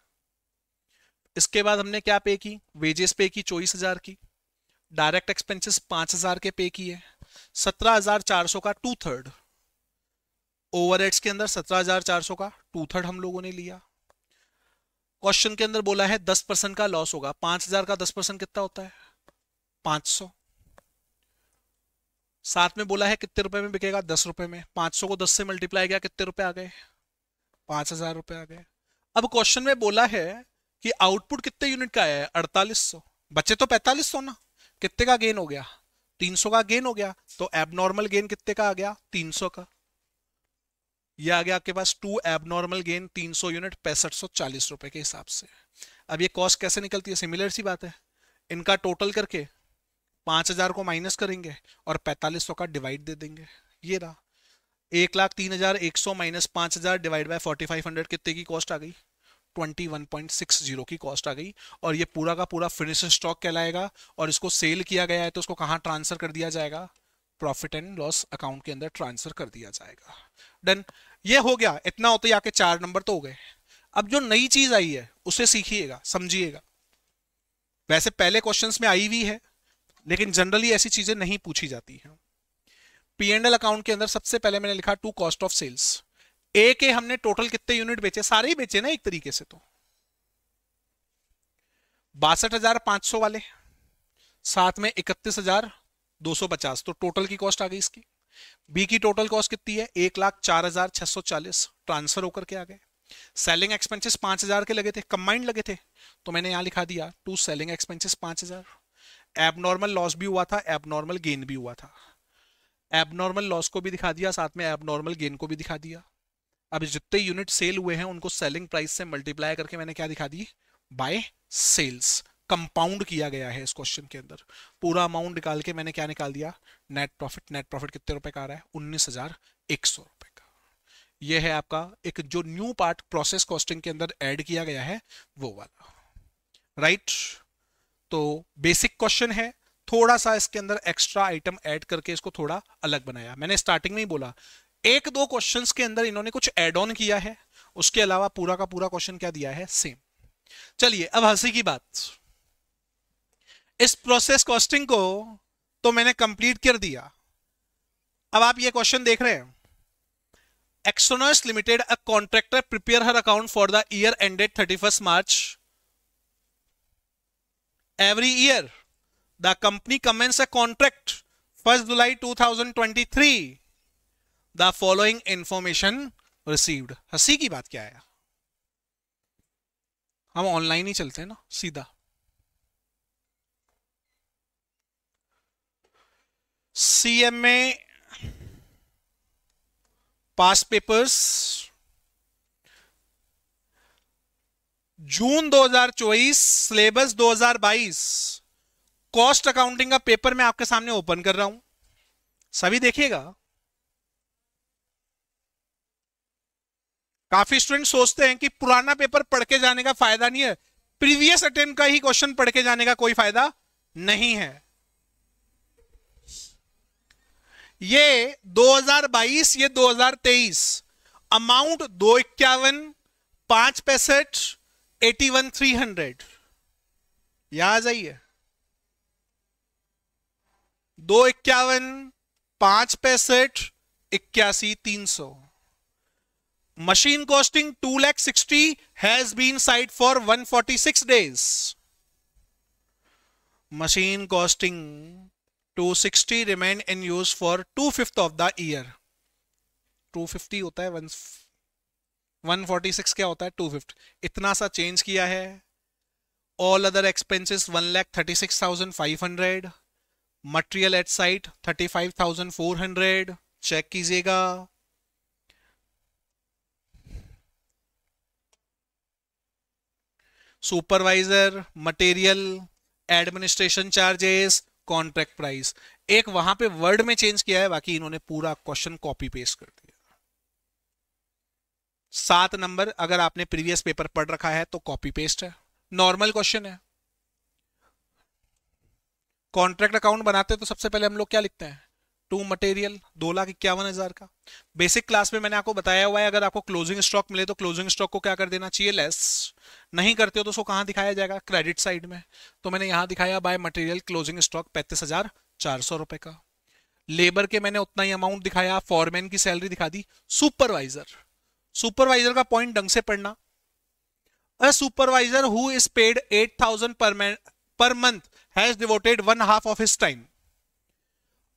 इसके बाद हमने क्या पे की, वेजेस पे की 24,000 की, डायरेक्ट एक्सपेंसेस 5,000 के पे किए, 17,400 का 2/3, ओवरहेड्स के अंदर 17,400 का 2/3 हम लोगों ने लिया। क्वेश्चन के अंदर बोला है 10% का लॉस होगा, 5000 का 10% कितना होता है, 500। साथ में बोला है कितने रुपए में बिकेगा, 10 रुपए में। 500 को 10 से मल्टीप्लाई किया, कितने रुपए आ गए, 5000 रुपए आ गए। अब क्वेश्चन में बोला है कि आउटपुट कितने यूनिट का आया है, 4800, बचे तो 4500 ना, कितने का गेन हो गया, 300 का गेन हो गया। तो एबनॉर्मल गेन कितने का आ गया, 300 का। ये आ गया आपके पास टू एबनॉर्मल गेन 300 यूनिट 6540 रुपए के हिसाब से। अब ये कॉस्ट कैसे निकलती है, सिमिलर सी बात है, इनका टोटल करके 5000 को माइनस करेंगे और 4500 का डिवाइड दे देंगे। ये रहा 1,03,100 माइनस 5000 डिवाइड बाय 4500, कितने की कॉस्ट आ गई, 21.60 की कॉस्ट आ गई। और ये पूरा का पूरा फिनिश स्टॉक कहलाएगा, और इसको सेल किया गया है तो उसको कहां ट्रांसफर कर दिया जाएगा, प्रॉफिट एंड लॉस अकाउंट के अंदर ट्रांसफर कर दिया जाएगा। डन। ये हो गया, इतना होते आके 4 नंबर तो हो गए। अब जो नई चीज आई है उसे सीखिएगा, समझिएगा। वैसे पहले क्वेश्चंस में आई हुई है, लेकिन जनरली ऐसी चीजें नहीं पूछी जाती हैं। P&L अकाउंट के अंदर सबसे पहले मैंने लिखा टू कॉस्ट ऑफ सेल्स। ए के हमने टोटल कितने यूनिट बेचे, सारे ही बेचे ना एक तरीके से, तो 62,500 वाले, साथ में 31,250, तो टोटल की कॉस्ट आ गई इसकी। बी की टोटल कॉस्ट कितनी है, 1,04,640, ट्रांसफर होकर के आ गए। सेलिंग एक्सपेंसेस 5,000 के लगे थे, कंबाइंड लगे थे, तो मैंने यहां लिखा दिया to selling expenses 5,000। Abnormal loss भी हुआ था, एबनॉर्मल गेन भी हुआ था। एबनॉर्मल लॉस को भी दिखा दिया, साथ में एबनॉर्मल गेन को भी दिखा दिया। अब जितने यूनिट सेल हुए हैं उनको सेलिंग प्राइस से मल्टीप्लाई करके मैंने क्या दिखा दी, बाय सेल्स। कंपाउंड किया गया है इस क्वेश्चन के अंदर। पूरा अमाउंट निकाल के मैंने क्या निकाल दिया, नेट प्रॉफिट। नेट प्रॉफिट कितने रुपए का आ रहा है, 19,100 रुपए का। यह है आपका एक जो न्यू पार्ट प्रोसेस कॉस्टिंग के अंदर ऐड किया गया है वो वाला, राइट। तो बेसिक क्वेश्चन है, थोड़ा सा इसके अंदर एक्स्ट्रा आइटम ऐड करके इसको थोड़ा अलग बनाया। मैंने स्टार्टिंग में ही बोला 1-2 क्वेश्चंस के अंदर इन्होंने कुछ ऐड ऑन किया है, उसके अलावा पूरा का पूरा क्वेश्चन क्या दिया है, सेम। चलिए अब हंसी की बात, इस प्रोसेस कॉस्टिंग को तो मैंने कंप्लीट कर दिया। अब आप ये क्वेश्चन देख रहे हैं, Exonos limited a contractor prepare her account for the year ended 31st March every year. The company commenced a contract 1st July 2023. The following information received. हंसी की बात क्या है, हम ऑनलाइन ही चलते हैं ना सीधा। CMA पास पेपर्स जून 2024, सिलेबस 2022, कॉस्ट अकाउंटिंग का पेपर मैं आपके सामने ओपन कर रहा हूं, सभी देखिएगा। काफी स्टूडेंट सोचते हैं कि पुराना पेपर पढ़ के जाने का फायदा नहीं है, प्रीवियस अटेम्प्ट का ही क्वेश्चन पढ़ के जाने का कोई फायदा नहीं है। ये 2022, ये 2023, अमाउंट 251, 565, 81,300, यहां आ जाइए। 251, 565, 81,300। Machine costing 2,60,000 has been cited for 146 days. Machine costing 260 remain in use for 2/5 of the year. 250 होता है, 146 क्या होता है 250, इतना सा चेंज किया है। All other expenses 1,36,500, material at site 35,400, check कीजिएगा। Supervisor, material, administration charges, contract price, एक वहां पे वर्ड में चेंज किया है, बाकी इन्होंने पूरा क्वेश्चन कॉपी पेस्ट कर दिया। 7 नंबर अगर आपने प्रीवियस पेपर पढ़ रखा है तो कॉपी पेस्ट है, नॉर्मल क्वेश्चन है। कॉन्ट्रैक्ट अकाउंट बनाते तो सबसे पहले हम लोग क्या लिखते हैं, टू मटेरियल 2,51,000 का। बेसिक क्लास में मैंने आपको बताया हुआ है, अगर आपको क्लोजिंग स्टॉक मिले तो क्लोजिंग स्टॉक को क्या कर देना चाहिए, लेस। नहीं करते हो तो उसको कहां दिखाया जाएगा, क्रेडिट साइड में। तो मैंने यहां दिखाया बाय मटेरियल क्लोजिंग स्टॉक 35,400 रुपए का। लेबर के मैंने उतना ही अमाउंट दिखाया, फॉरमैन की सैलरी दिखा दी। सुपरवाइजर का पॉइंट ढंग से पढ़ना। A supervisor who is paid 8,000 per month has devoted 1/2 of his time.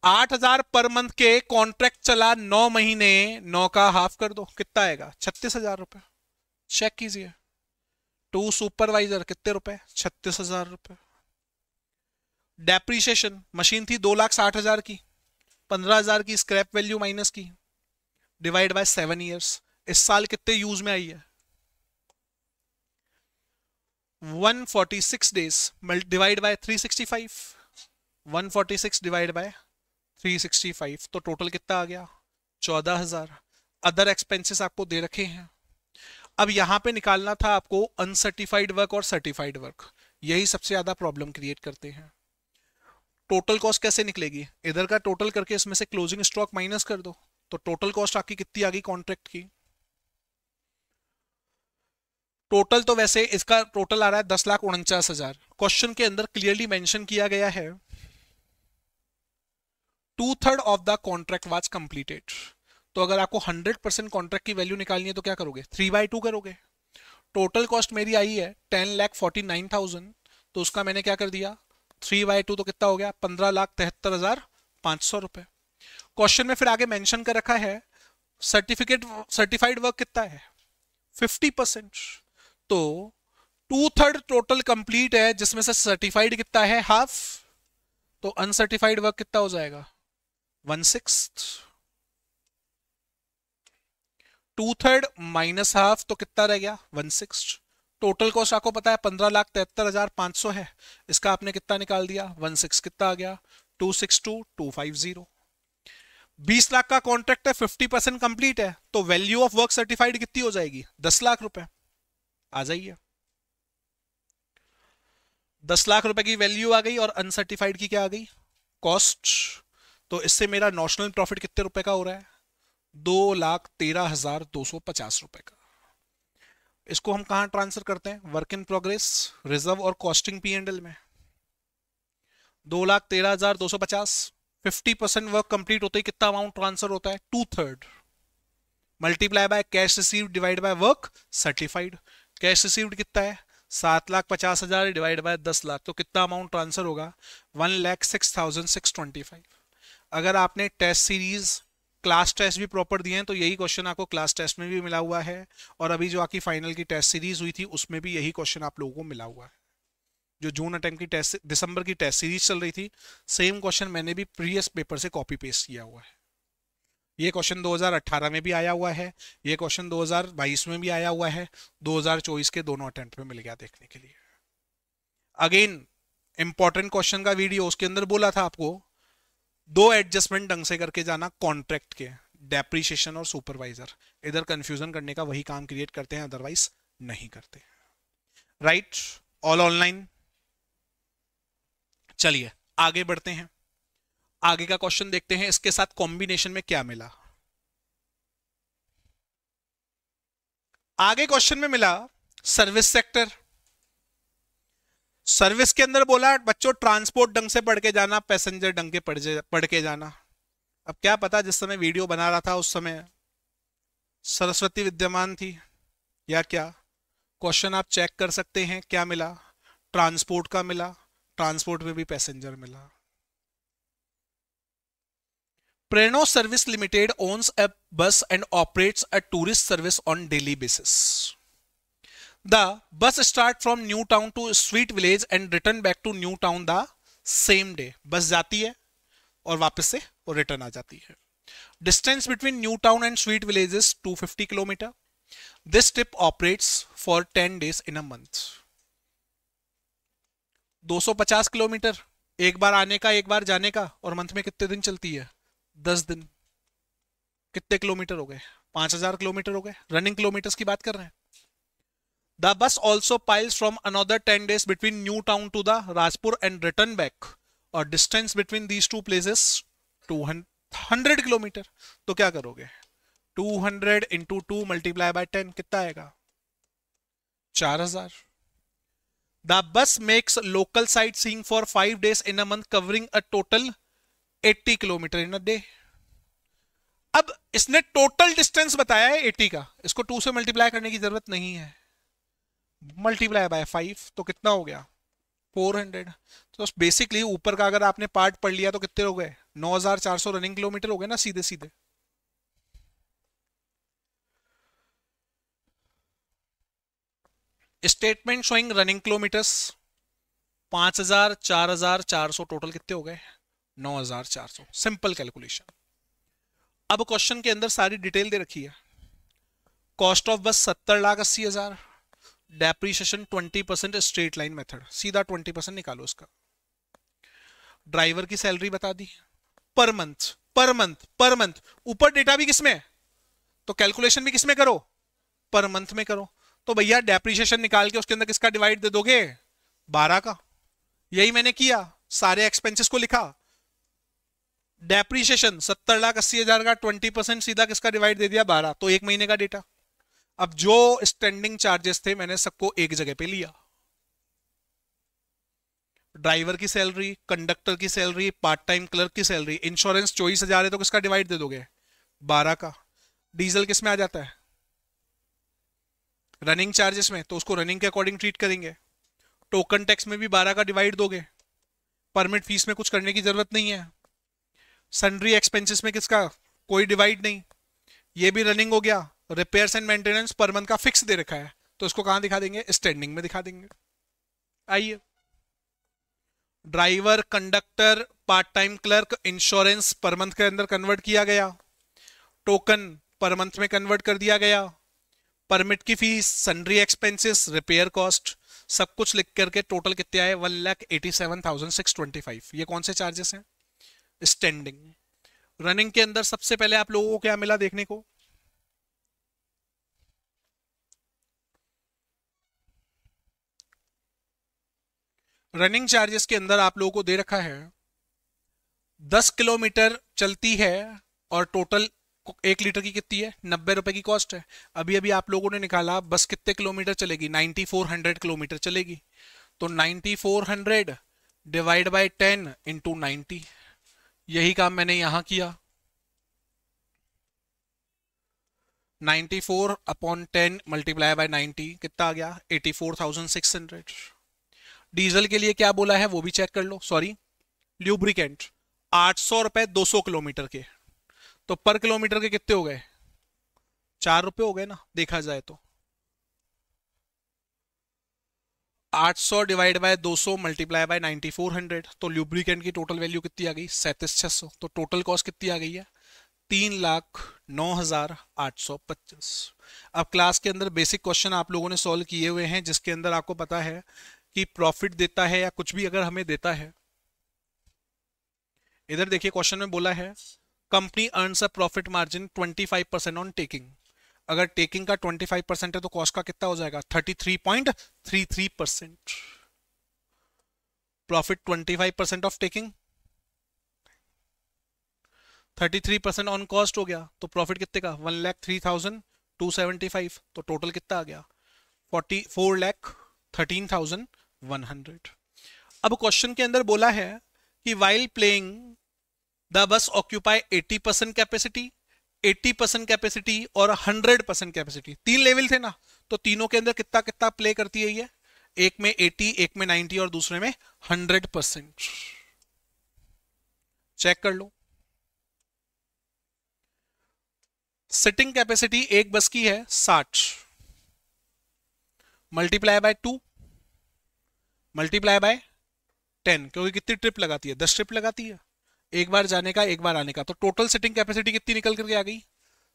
8,000 per month के कॉन्ट्रैक्ट चला 9 महीने, 9 का हाफ कर दो, कितना आएगा 36,000 रुपए। चेक कीजिए, टू सुपरवाइजर कितने रुपए, 36,000 रुपए। डेप्रीशिएशन, मशीन थी 2,60,000 की, 15,000 की स्क्रैप वैल्यू माइनस की, डिवाइड बाय 7 ईयर्स। इस साल कितने यूज में आई है, 146 days, divide by 365, 146 divide by 365, तो टोटल कितना आ गया 14,000। अदर एक्सपेंसेस आपको दे रखे हैं। अब यहां पे निकालना था आपको अनसर्टिफाइड वर्क और सर्टिफाइड वर्क, यही सबसे ज्यादा प्रॉब्लम क्रिएट करते हैं। टोटल कॉस्ट कैसे निकलेगी, इधर का टोटल करके इसमें से क्लोजिंग स्टॉक माइनस कर दो, तो टोटल कॉस्ट आपकी कितनी आ गई कॉन्ट्रैक्ट की। टोटल तो वैसे इसका टोटल आ रहा है 10,49,000। क्वेश्चन के अंदर क्लियरली मेंशन किया गया है 2/3 of the contract was completed. तो अगर आपको 100% कॉन्ट्रैक्ट की वैल्यू निकालनी है तो क्या करोगे, 3/2 करोगे। टोटल कॉस्ट मेरी आई है 10,49,000, तो उसका मैंने क्या कर दिया 3/2, तो कितना हो गया 15,73,500 रुपए। क्वेश्चन में फिर आगे मेंशन कर रखा है सर्टिफाइड वर्क कितना है 50%, तो 2/3 टोटल कंप्लीट है, जिसमें से सर्टिफाइड कितना है हाफ, तो अनसर्टिफाइड वर्क कितना हो जाएगा 1/6। 2/3 माइनस हाफ, तो कितना रह गया 1/6। टोटल कॉस्ट आपको पता है 15,73,500 है, इसका आपने कितना निकाल दिया 1/6, कितना आ गया 262,250। 20 लाख का कॉन्ट्रैक्ट है, 50% कंप्लीट है, तो वैल्यू ऑफ वर्क सर्टिफाइड कितनी हो जाएगी 10 लाख रुपए। आ जाइए, 10 लाख रुपए की वैल्यू आ गई और अनसर्टिफाइड की क्या आ गई कॉस्ट। तो इससे मेरा नॉशनल प्रॉफिट कितने रुपए का हो रहा है 2,13,250 रुपए का। इसको हम कहां ट्रांसफर करते हैं? वर्क इन प्रोग्रेस, रिजर्व और कॉस्टिंग P&L में। 2,13,250, 50% वर्क कंप्लीट होते ही कितना अमाउंट ट्रांसफर होता है? 2/3 multiply by cash received divide by work certified. Cash received कितना है? 7,50,000 डिवाइड बाय 10 लाख, तो कितना अमाउंट ट्रांसफर होगा? 1,06,625। अगर आपने टेस्ट सीरीज क्लास टेस्ट भी प्रॉपर दिए हैं तो यही क्वेश्चन आपको क्लास टेस्ट में भी मिला हुआ है, और अभी जो आपकी फाइनल की टेस्ट सीरीज हुई थी उसमें भी यही क्वेश्चन आप लोगों को मिला हुआ है। जो जून अटेम्प्ट की टेस्ट, दिसंबर की टेस्ट सीरीज चल रही थी, सेम क्वेश्चन मैंने भी प्रीवियस पेपर से कॉपी पेस्ट किया हुआ है। ये क्वेश्चन 2018 में भी आया हुआ है, ये क्वेश्चन 2022 में भी आया हुआ है, 2024 के दोनों अटेम्प्ट में मिल गया देखने के लिए। अगेन इंपॉर्टेंट क्वेश्चन का वीडियो, उसके अंदर बोला था आपको 2 एडजस्टमेंट ढंग से करके जाना कॉन्ट्रैक्ट के, डेप्रीशिएशन और सुपरवाइजर। इधर कंफ्यूजन करने का वही काम क्रिएट करते हैं, अदरवाइज नहीं करते। Right, all online. चलिए आगे बढ़ते हैं, आगे का क्वेश्चन देखते हैं, इसके साथ कॉम्बिनेशन में क्या मिला। आगे क्वेश्चन में मिला सर्विस सेक्टर। सर्विस के अंदर बोला बच्चों ट्रांसपोर्ट ढंग से पढ़ के जाना, पैसेंजर ढंग के पढ़ के जाना। अब क्या पता जिस समय वीडियो बना रहा था उस समय सरस्वती विद्यमान थी या क्या। क्वेश्चन आप चेक कर सकते हैं, क्या मिला? ट्रांसपोर्ट का मिला, ट्रांसपोर्ट में भी पैसेंजर मिला। Preno service limited owns a bus and operates a tourist service on daily basis. The bus start from New Town to Sweet Village and return back to New Town the same day. बस जाती है और वापस से और return आ जाती है। Distance between New Town and Sweet Village is 250 km. This trip operates for 10 days in a month. 250 kilometre, एक बार आने का एक बार जाने का, और मंथ में कितने दिन चलती है? 10 दिन। कितने किलोमीटर हो गए? 5,000 किलोमीटर हो गए। रनिंग किलोमीटर्स की बात कर रहे हैं। The bus also piles from another 10 days between New Town to the Rajpur and return back, और distance between these two places 200 kilometre. तो क्या करोगे? 200 into 2 multiply by 10 कितना आएगा? 4,000। The bus makes local sightseeing for 5 days in a month covering a total 80 kilometre in a day. अब इसने total distance बताया है 80 का, इसको 2 से मल्टीप्लाई करने की जरूरत नहीं है। मल्टीप्लाई बाय 5 तो कितना हो गया? 400। तो बेसिकली ऊपर का अगर आपने पार्ट पढ़ लिया तो कितने हो गए? 9,400 रनिंग किलोमीटर हो गए ना, सीधे सीधे। Statement showing running kilometres 5,000, 4,400, total कितने हो गए? 9,400। Simple calculation. अब क्वेश्चन के अंदर सारी डिटेल दे रखी है। कॉस्ट ऑफ बस 70,80,000, डेप्रीशिएशन 20% स्ट्रेट लाइन मेथड, सीधा 20% निकालो इसका। ड्राइवर की सैलरी बता दी, per month per month per month. ऊपर डेटा भी किसमें? तो कैलकुलेशन भी किसमें करो? पर मंथ में करो। तो भैया डेप्रीशिएशन निकाल के उसके अंदर किसका डिवाइड दे दोगे? 12 का। यही मैंने किया, सारे एक्सपेंसेस को लिखा। डेप्रीशिएशन 70,80,000 का 20% सीधा किसका डिवाइड दे दिया? 12। तो एक महीने का डेटा। अब जो स्टैंडिंग चार्जेस थे मैंने सबको एक जगह पे लिया। ड्राइवर की सैलरी, कंडक्टर की सैलरी, पार्ट टाइम क्लर्क की सैलरी, इंश्योरेंस 24,000 है तो किसका डिवाइड दे दोगे? 12 का। डीजल किस में आ जाता है? रनिंग चार्जेस में, तो उसको रनिंग के अकॉर्डिंग ट्रीट करेंगे। टोकन टैक्स में भी 12 का डिवाइड दोगे। परमिट फीस में कुछ करने की जरूरत नहीं है। सन्ड्री एक्सपेंसेस में किसका? कोई डिवाइड नहीं। ये भी रनिंग हो गया। Repairs and maintenance per month का फिक्स दे रखा है, तो इसको कहां दिखा देंगे? स्टैंडिंग में दिखा देंगे। आइए, driver, conductor, part time clerk, insurance per month के अंदर कन्वर्ट किया गया। टोकन पर मंथ में कन्वर्ट कर दिया गया। परमिट की fees, sundry expenses, repair cost, सब कुछ लिख करके टोटल कितने आए? 1,87,625। ये कौन से चार्जेस हैं? स्टैंडिंग। रनिंग के अंदर सबसे पहले आप लोगों को क्या मिला देखने को? रनिंग चार्जेस के अंदर आप लोगों को दे रखा है 10 किलोमीटर चलती है और टोटल 1 लीटर की कितनी है, 90 रुपए की कॉस्ट है। अभी अभी आप लोगों ने निकाला बस कितने किलोमीटर चलेगी, 9400 किलोमीटर चलेगी। तो 9400 डिवाइड बाय 10 इंटू 90, यही काम मैंने यहां किया। 94 अपॉन 10 मल्टीप्लाई बाय 90 कितना आ गया, 84,600। डीजल के लिए क्या बोला है वो भी चेक कर लो, सॉरी ल्यूब्रिकेंट 800 रुपए 200 किलोमीटर के, तो पर किलोमीटर के कितने हो गए, 4 रुपए हो गए ना देखा जाए तो। 800 डिवाइड बाय 200 मल्टीप्लाई बाय 9400, तो ल्यूब्रिकेंट की टोटल वैल्यू कितनी आ गई, 37,600। तो टोटल कॉस्ट कितनी आ गई है, 3,09,825। अब क्लास के अंदर बेसिक क्वेश्चन आप लोगों ने सॉल्व किए हुए हैं, जिसके अंदर आपको पता है कि प्रॉफिट देता है या कुछ भी अगर हमें देता है, इधर देखिए क्वेश्चन में बोला है company earns a profit margin 25% on taking. अगर टेकिंग का 25% है तो कॉस्ट का कितना हो जाएगा, 33.33%। Profit 25% of taking, 33% on cost हो गया, तो प्रॉफिट कितने का, 1,03,275। तो टोटल कितना आ गया, 4,13,100। अब क्वेश्चन के अंदर बोला है कि while playing the bus occupy 80% capacity, 80% capacity और 100% कैपेसिटी। 3 लेवल थे ना, तो तीनों के अंदर कितना कितना प्ले करती है ये, एक में 80, एक में 90 और दूसरे में 100%। चेक कर लो। सिटिंग कैपेसिटी एक बस की है 60, मल्टीप्लाई बाय 2 मल्टीप्लाई बाय 10, क्योंकि कितनी ट्रिप लगाती है, 10 ट्रिप लगाती है, एक बार जाने का एक बार आने का। तो टोटल सिटिंग कैपेसिटी कितनी निकल करके आ गई,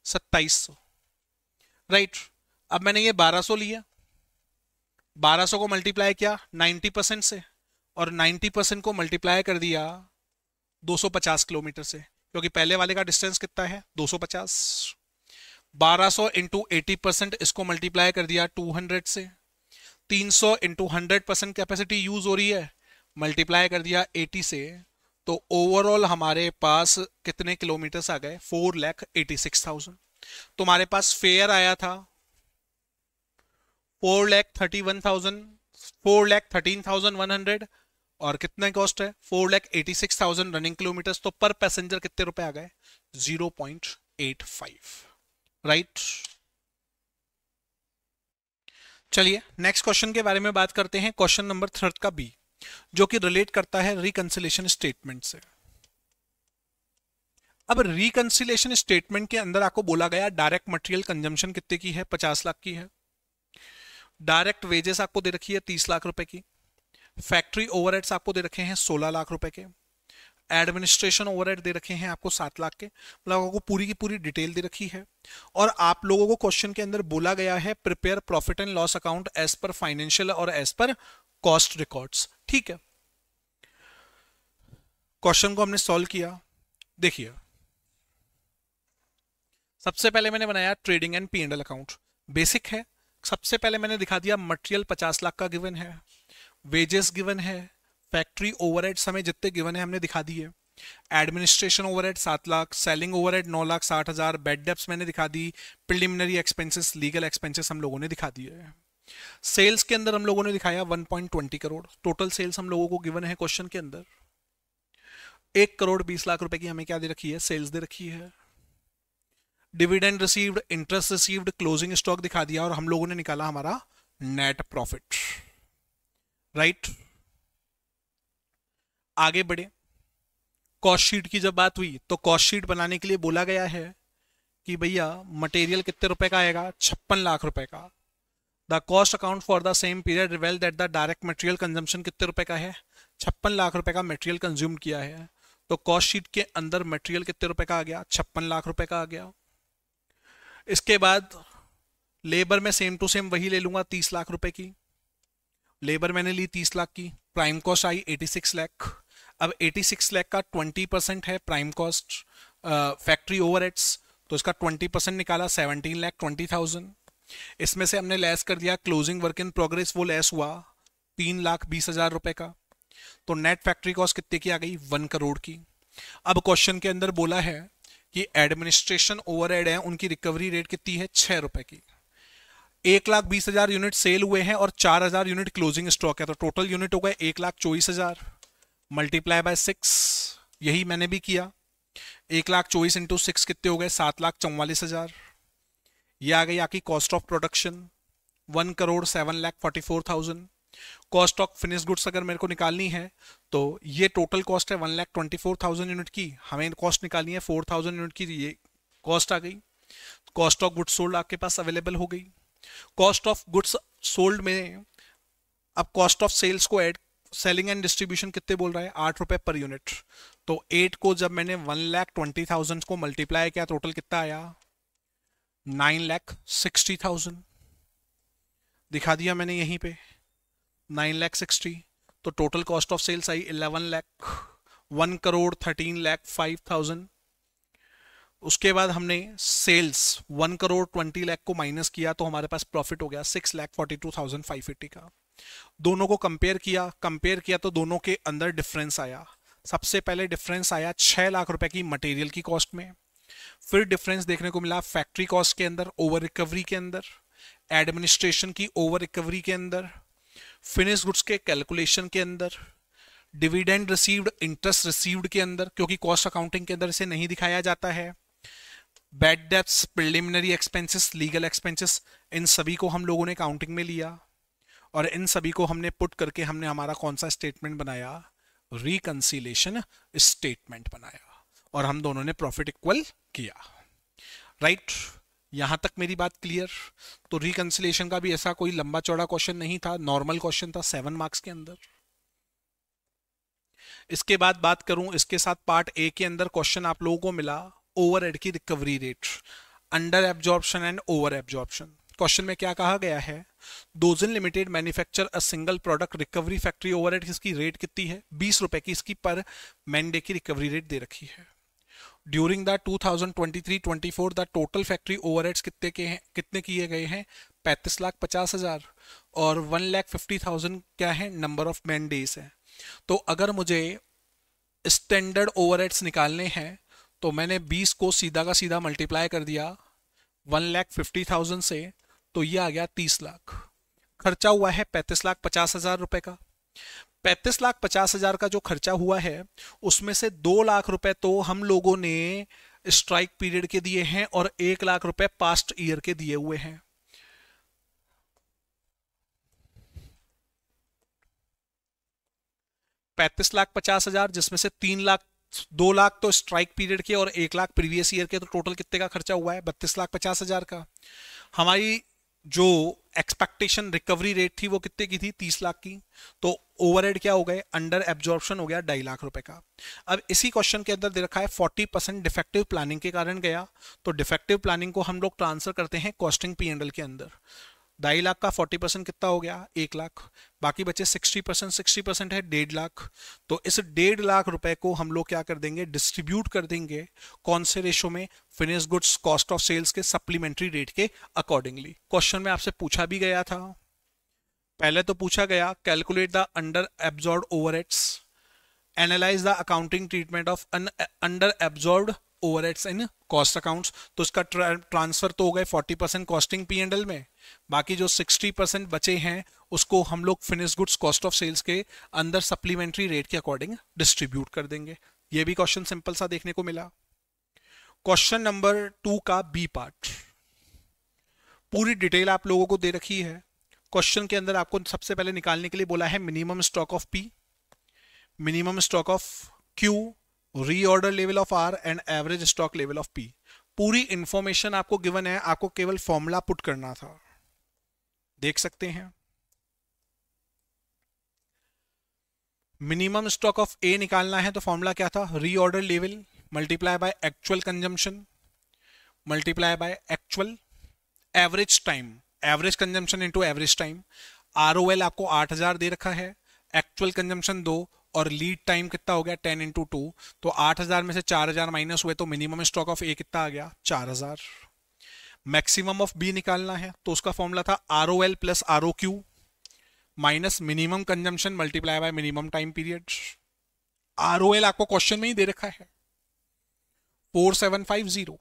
2700। राइट, अब मैंने ये 1200 लिया, 1200 को मल्टीप्लाई किया 90% से, और 90% को मल्टीप्लाई कर दिया 250 किलोमीटर से, क्योंकि पहले वाले का डिस्टेंस कितना है, 250। 1200 इंटू 80%, इसको मल्टीप्लाई कर दिया 200 से। 300 इंटू 100% कैपेसिटी यूज हो रही है, मल्टीप्लाई कर दिया 80 से। तो ओवरऑल हमारे पास कितने किलोमीटर्स आ गए, 4,86,000। तुम्हारे पास फेयर आया था 4,31,000, 4,13,100, और कितने कॉस्ट है, 4,86,000 रनिंग किलोमीटर्स। तो पर पैसेंजर कितने रुपए आ गए, 0.85। राइट, चलिए नेक्स्ट क्वेश्चन के बारे में बात करते हैं, क्वेश्चन नंबर 3 का बी, जो कि रिलेट करता है रिकंसिलेशन स्टेटमेंट से। अब रिकंसिलेशन स्टेटमेंट के अंदर आपको बोला गया डायरेक्ट मटेरियल कंजम्पशन कितने की है, 50 लाख की है। डायरेक्ट वेजेस आपको दे रखी है 30 लाख रुपए की। फैक्ट्री ओवरहेड्स आपको दे रखे हैं 16 लाख रुपए के। एडमिनिस्ट्रेशन ओवरहेड दे रखे हैं आपको 7 लाख के। मतलब आपको पूरी की पूरी डिटेल दे रखी है। और आप लोगों को क्वेश्चन के अंदर बोला गया है prepare profit and loss account as per financial और एज पर कॉस्ट रिकॉर्ड्स। ठीक है, क्वेश्चन को हमने सॉल्व किया। देखिए, सबसे पहले मैंने बनाया trading and P&L account, basic है। सबसे पहले मैंने दिखा दिया मटेरियल 50 लाख का गिवन है, वेजेस गिवन है, फैक्ट्री ओवरहेड्स हमें जितने गिवन है हमने दिखा दिए, administration overhead 7 lakh, selling overhead 9,60,000, bad debts मैंने दिखा दी, प्रिलिमिनरी एक्सपेंसेस, लीगल एक्सपेंसेस हम लोगों ने दिखा दिए। सेल्स के अंदर हम लोगों ने दिखाया 1.20 करोड़। टोटल सेल्स हम लोगों को गिवन है क्वेश्चन के अंदर 1,20,00,000 रुपए की हमें क्या दे रखी है, सेल्स दे रखी है। Dividend received, interest received, closing stock दिखा दिया, और हम लोगों ने निकाला हमारा नेट प्रॉफिट। राइट, आगे बढ़े। कॉस्ट शीट की जब बात हुई तो कॉस्ट शीट बनाने के लिए बोला गया है कि भैया मटेरियल कितने रुपए का आएगा, 56 लाख रुपए का। The cost account for the same period रिवेल that the direct material consumption कितने रुपए का है, 56 लाख रुपए का मटेरियल कंज्यूम किया है। तो कॉस्ट शीट के अंदर मटेरियल कितने रुपए का आ गया, 56 लाख रुपए का आ गया। इसके बाद लेबर में सेम टू सेम वही ले लूंगा 30 लाख रुपए की। लेबर मैंने ली 30 लाख की, प्राइम कॉस्ट आई 86 लाख। अब 86 लाख का 20% है प्राइम कॉस्ट, फैक्ट्री ओवरहेड्स, तो इसका 20% निकाला 17,20,000। इसमें से हमने लेस कर दिया क्लोजिंग वर्क इन प्रोग्रेस, वो लेस हुआ 3,20,000 रुपए का। तो नेट फैक्ट्री कॉस्ट कितने की आ गई, 1 करोड़ की। अब क्वेश्चन के अंदर बोला है कि एडमिनिस्ट्रेशन ओवरहेड है उनकी रिकवरी रेट कितनी है, 6 रुपए की। 1,20,000 यूनिट सेल हुए हैं और 4,000 यूनिट क्लोजिंग स्टॉक है, तो टोटल यूनिट हो गए 1,24,000 मल्टीप्लाई बाय 6। यही मैंने भी किया। 1,24,000 इंटू 6 कितने हो गए, 7,44,000। ये आ गई आपकी cost of production 1,07,44,000। Cost of finish goods अगर मेरे को निकालनी है तो ये टोटल कॉस्ट है 1,24,000 यूनिट की, हमें कॉस्ट निकालनी है 4,000 यूनिट की, ये कॉस्ट आ गई। कॉस्ट ऑफ गुड्स सोल्ड आपके पास अवेलेबल हो गई। कॉस्ट ऑफ गुड्स सोल्ड में अब कॉस्ट ऑफ सेल्स को ऐड, सेलिंग एंड डिस्ट्रीब्यूशन कितने बोल रहा है, 8 रुपए पर यूनिट। तो 8 को जब मैंने 1,20,000 को मल्टीप्लाई किया टोटल कितना आया, 9,60,000 दिखा दिया मैंने यहीं पे, 9,60,000। तो टोटल कॉस्ट ऑफ सेल्स आई 11 लाख, 1,13,05,000। उसके बाद हमने सेल्स 1,20,00,000 को माइनस किया तो हमारे पास प्रॉफिट हो गया 6,42,580 का। दोनों को कंपेयर किया तो दोनों के अंदर डिफरेंस आया। सबसे पहले डिफरेंस आया 6 लाख रुपए की मटेरियल की कॉस्ट में। फिर डिफरेंस देखने को मिला फैक्ट्री कॉस्ट के अंदर, ओवर रिकवरी के अंदर, एडमिनिस्ट्रेशन की ओवर रिकवरी के अंदर, फिनिश गुड्स के कैलकुलेशन के अंदर, डिविडेंड रिसीव्ड, इंटरेस्ट रिसीव्ड के अंदर, क्योंकि कॉस्ट अकाउंटिंग के अंदर इसे नहीं दिखाया जाता है, bad debts, preliminary expenses, legal expenses, इन सभी को हम लोगों ने काउंटिंग में लिया और इन सभी को हमने पुट करके हमने हमारा कौन सा स्टेटमेंट बनाया, रिकंसिलेशन स्टेटमेंट बनाया और हम दोनों ने प्रॉफिट इक्वल किया। राइट, यहां तक मेरी बात क्लियर। तो रिकंसिलेशन का भी ऐसा कोई लंबा चौड़ा क्वेश्चन नहीं था, नॉर्मल क्वेश्चन था 7 मार्क्स के अंदर। इसके बाद बात करूं, इसके साथ पार्ट ए के अंदर क्वेश्चन आप लोगों को मिला ओवरहेड की recovery rate, under absorption and over absorption. Question में क्या कहा गया है, dozen limited manufacture a single product, recovery factory overhead इसकी रेट कितनी है, 20 रुपए की इसकी पर मैन डे की रिकवरी रेट दे रखी है। During the 2023-24 the total factory overheads कितने किए गए हैं, 35,50,000 और 1,50,000 क्या है, नंबर ऑफ मैन डेज है। तो अगर मुझे स्टैंडर्ड ओवरहेड्स निकालने हैं तो मैंने 20 को सीधा का सीधा मल्टीप्लाई कर दिया 1,50,000 से, तो ये आ गया 30 लाख। खर्चा हुआ है 35,50,000 रुपए का। 35,50,000 का जो खर्चा हुआ है उसमें से 2 लाख रुपए तो हम लोगों ने स्ट्राइक पीरियड के दिए हैं और 1 लाख रुपए पास्ट ईयर के दिए हुए हैं। 35,50,000 जिसमें से 2 लाख तो स्ट्राइक पीरियड के और 1 लाख प्रीवियस ईयर के, तो टोटल कितने का खर्चा हुआ है, 32,50,000 का। हमारी जो एक्सपेक्टेशन रिकवरी रेट थी वो कितने की थी, 30 लाख की। तो ओवरहेड क्या हो गए, अंडर एब्जॉर्प्शन हो गया 2.5 लाख रुपए का। अब इसी क्वेश्चन के अंदर दे रखा है 40% डिफेक्टिव प्लानिंग के कारण गया, तो डिफेक्टिव प्लानिंग को हम लोग ट्रांसफर करते हैं कॉस्टिंग P&L के अंदर। 2.5 लाख का 40% कितना हो गया, 1 लाख। बाकी बचे 60% है 1.5 लाख। तो इस 1.5 लाख रुपए को हम लोग क्या कर देंगे, डिस्ट्रीब्यूट कर देंगे कौन से रेशो में, finish goods cost of sales के सप्लीमेंट्री रेट के अकॉर्डिंगली। क्वेश्चन में आपसे पूछा भी गया था, पहले तो पूछा गया calculate the under absorbed overheads, analyse the accounting treatment of under absorbed overheads in cost accounts. तो इसका ट्रांसफर तो हो गए 40% कॉस्टिंग P&L में, बाकी जो 60% बचे हैं उसको हम लोग finish goods cost of sales के अंदर सप्लीमेंट्री रेट के अकॉर्डिंग डिस्ट्रीब्यूट कर देंगे। ये भी क्वेश्चन सिंपल सा देखने को मिला। क्वेश्चन नंबर 2 का बी पार्ट, पूरी डिटेल आप लोगों को दे रखी है। क्वेश्चन के अंदर आपको सबसे पहले निकालने के लिए बोला है minimum stock of P, minimum stock of Q, reorder level of R and average stock level of P। पूरी इंफॉर्मेशन आपको गिवन है, आपको केवल फॉर्मूला पुट करना था। देख सकते हैं मिनिमम स्टॉक ऑफ A निकालना है तो फॉर्मूला क्या था, reorder level multiply by actual consumption multiply by actual average time, average consumption into average time. ROL आपको 8,000 दे रखा है, एक्चुअल कंजम्पशन 2 और लीड टाइम कितना हो गया 10 × 2, तो 8,000 में से 4,000 माइनस हुए तो मिनिमम स्टॉक ऑफ A कितना आ गया 4,000। मैक्सिमम ऑफ B निकालना है तो उसका फॉर्मूला था ROL plus ROQ minus minimum consumption multiply by minimum time period. ROL आपको क्वेश्चन में ही दे रखा है, 4750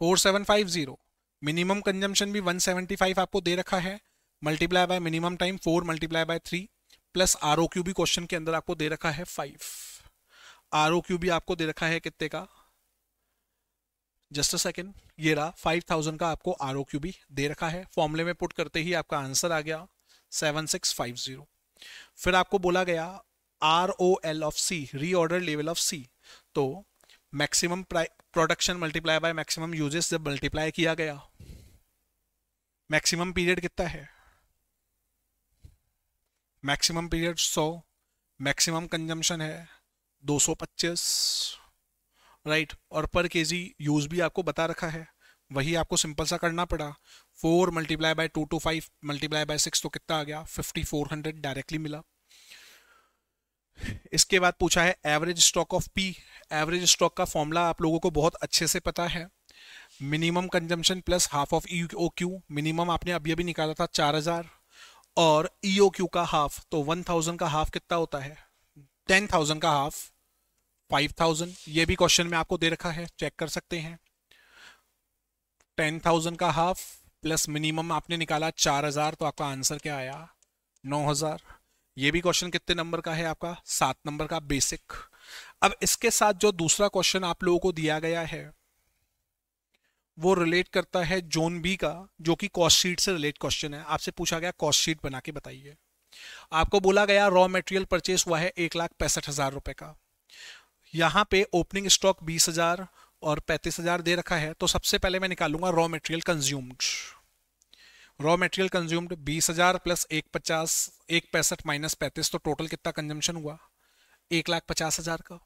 4750 मिनिमम कंजम्पशन भी 175 आपको दे रखा है, multiply by minimum time 4 multiply by 3 plus ROQ भी क्वेश्चन के अंदर आपको दे रखा है 5। ROQ भी आपको दे रखा है कितने का, जस्ट अ सेकेंड, ये रहा 5000 का आपको ROQ भी दे रखा है। फॉर्मूले में पुट करते ही आपका आंसर आ गया 7650। फिर आपको बोला गया ROL of C, reorder level of C, तो maximum production multiply by maximum uses जब मल्टीप्लाई किया गया, मैक्सिमम पीरियड कितना है, मैक्सिमम पीरियड 100, मैक्सिमम कंजम्पशन है 225, राइट, और पर केजी यूज भी आपको बता रखा है, वही आपको सिंपल सा करना पड़ा। 4 multiply by 2 to 5 multiply by 6 तो कितना आ गया 5400 डायरेक्टली मिला। इसके बाद पूछा है average stock of P. Average stock का फॉर्मूला आप लोगों को बहुत अच्छे से पता है, minimum consumption plus half of EOQ। Minimum आपने अभी अभी निकाला था 4000 और EOQ का हाफ, तो 1000 का हाफ कितना होता है, 10,000 का हाफ 5000। ये भी क्वेश्चन में आपको दे रखा है, चेक कर सकते हैं। 10,000 का हाफ प्लस मिनिमम आपने निकाला 4000, तो आपका आंसर क्या आया 9000। ये भी क्वेश्चन कितने नंबर का है आपका, 7 नंबर का बेसिक। अब इसके साथ जो दूसरा क्वेश्चन आप लोगों को दिया गया है वो रिलेट करता है जोन बी का, जो कि कॉस्ट शीट से रिलेट क्वेश्चन है। आपसे पूछा गया कॉस्ट शीट बना के बताइए। आपको बोला गया रॉ मटेरियल परचेस हुआ है 1,65,000 रुपए का, यहाँ पे ओपनिंग स्टॉक 20,000 और 35,000 दे रखा है, तो सबसे पहले मैं निकालूंगा raw material consumed. Raw material consumed 20,000 plus 1,50, 1,65 minus 35, तो टोटल कितना कंजम्पशन हुआ 1,50,000 का।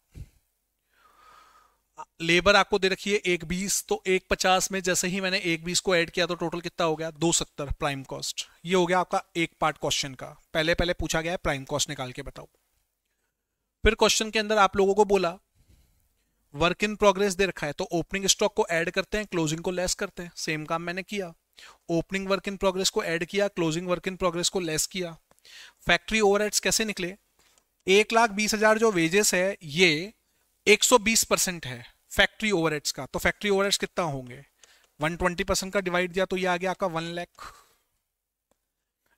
लेबर आपको दे रखी है 1,20, तो 1,50 में जैसे ही मैंने 1,20 को ऐड किया तो टोटल कितना हो गया 270 प्राइम कॉस्ट। ये हो गया आपका एक पार्ट क्वेश्चन का। पहले पहले पूछा गया है प्राइम कॉस्ट निकाल के बताओ। फिर क्वेश्चन के अंदर आप लोगों को बोला वर्क इन प्रोग्रेस दे रखा है, तो ओपनिंग स्टॉक को ऐड करते हैं, क्लोजिंग को लेस करते हैं। सेम काम मैंने किया, ओपनिंग वर्क इन प्रोग्रेस को ऐड किया, क्लोजिंग वर्क इन प्रोग्रेस को लेस किया। फैक्ट्री ओवरहेड्स कैसे निकले, 1,20,000 जो वेजेस है ये 120% है फैक्ट्री ओवरहेड्स का, तो फैक्ट्री ओवरहेड्स कितना होंगे 120% का डिवाइड दिया तो ये आ गया आपका 1 लाख।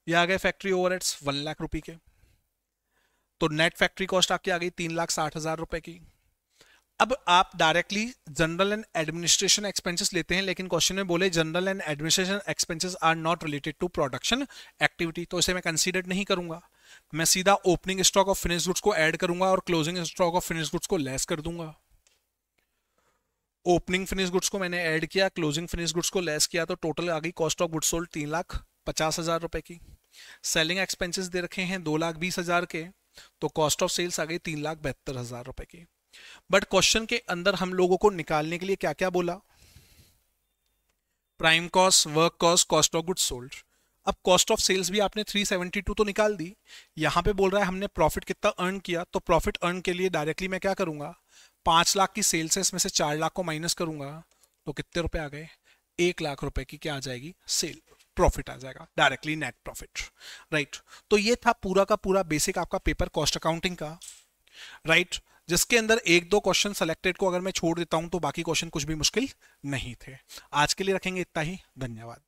ये आ गए फैक्ट्री ओवरहेड्स 1 लाख रुपए के, तो नेट फैक्ट्री कॉस्ट आपकी आ गई 3,60,000 रुपए की। अब आप directly general and administration expenses लेते हैं, लेकिन क्वेश्चन में बोले general and administration expenses are not related to production activity, तो इसे मैं कंसीडर नहीं करूंगा। मैं सीधा opening stock of finish goods को ऐड करूंगा और closing stock of finish goods को लेस कर दूंगा। ओपनिंग फिनिश गुड्स को मैंने ऐड किया, क्लोजिंग फिनिश गुड्स को लेस किया, तो टोटल आ गई कॉस्ट ऑफ गुड्स सोल्ड 3,50,000 रुपए की। सेलिंग एक्सपेंसेस दे रखे हैं 2,20,000 के, तो कॉस्ट ऑफ सेल्स आ गई 3,72,000 रुपए की। बट क्वेश्चन के अंदर हम लोगों को निकालने के लिए क्या क्या बोला, prime cost, work cost, cost of goods sold. अब कॉस्ट ऑफ सेल्स भी आपने 372 तो निकाल दी। यहां पे बोल रहा है हमने प्रॉफिट कितना अर्न किया, तो प्रॉफिट अर्न के लिए डायरेक्टली मैं क्या करूंगा 5 लाख की सेल्स है, इसमें से 4 लाख को माइनस करूंगा, तो कितने रुपए आ गए 1 लाख रुपए की क्या आ जाएगी सेल प्रॉफिट आ जाएगा, डायरेक्टली नेट प्रॉफिट, राइट। तो ये था पूरा का पूरा बेसिक आपका पेपर कॉस्ट अकाउंटिंग का, राइट, जिसके अंदर 1-2 क्वेश्चन सेलेक्टेड को अगर मैं छोड़ देता हूं तो बाकी क्वेश्चन कुछ भी मुश्किल नहीं थे। आज के लिए रखेंगे इतना ही, धन्यवाद।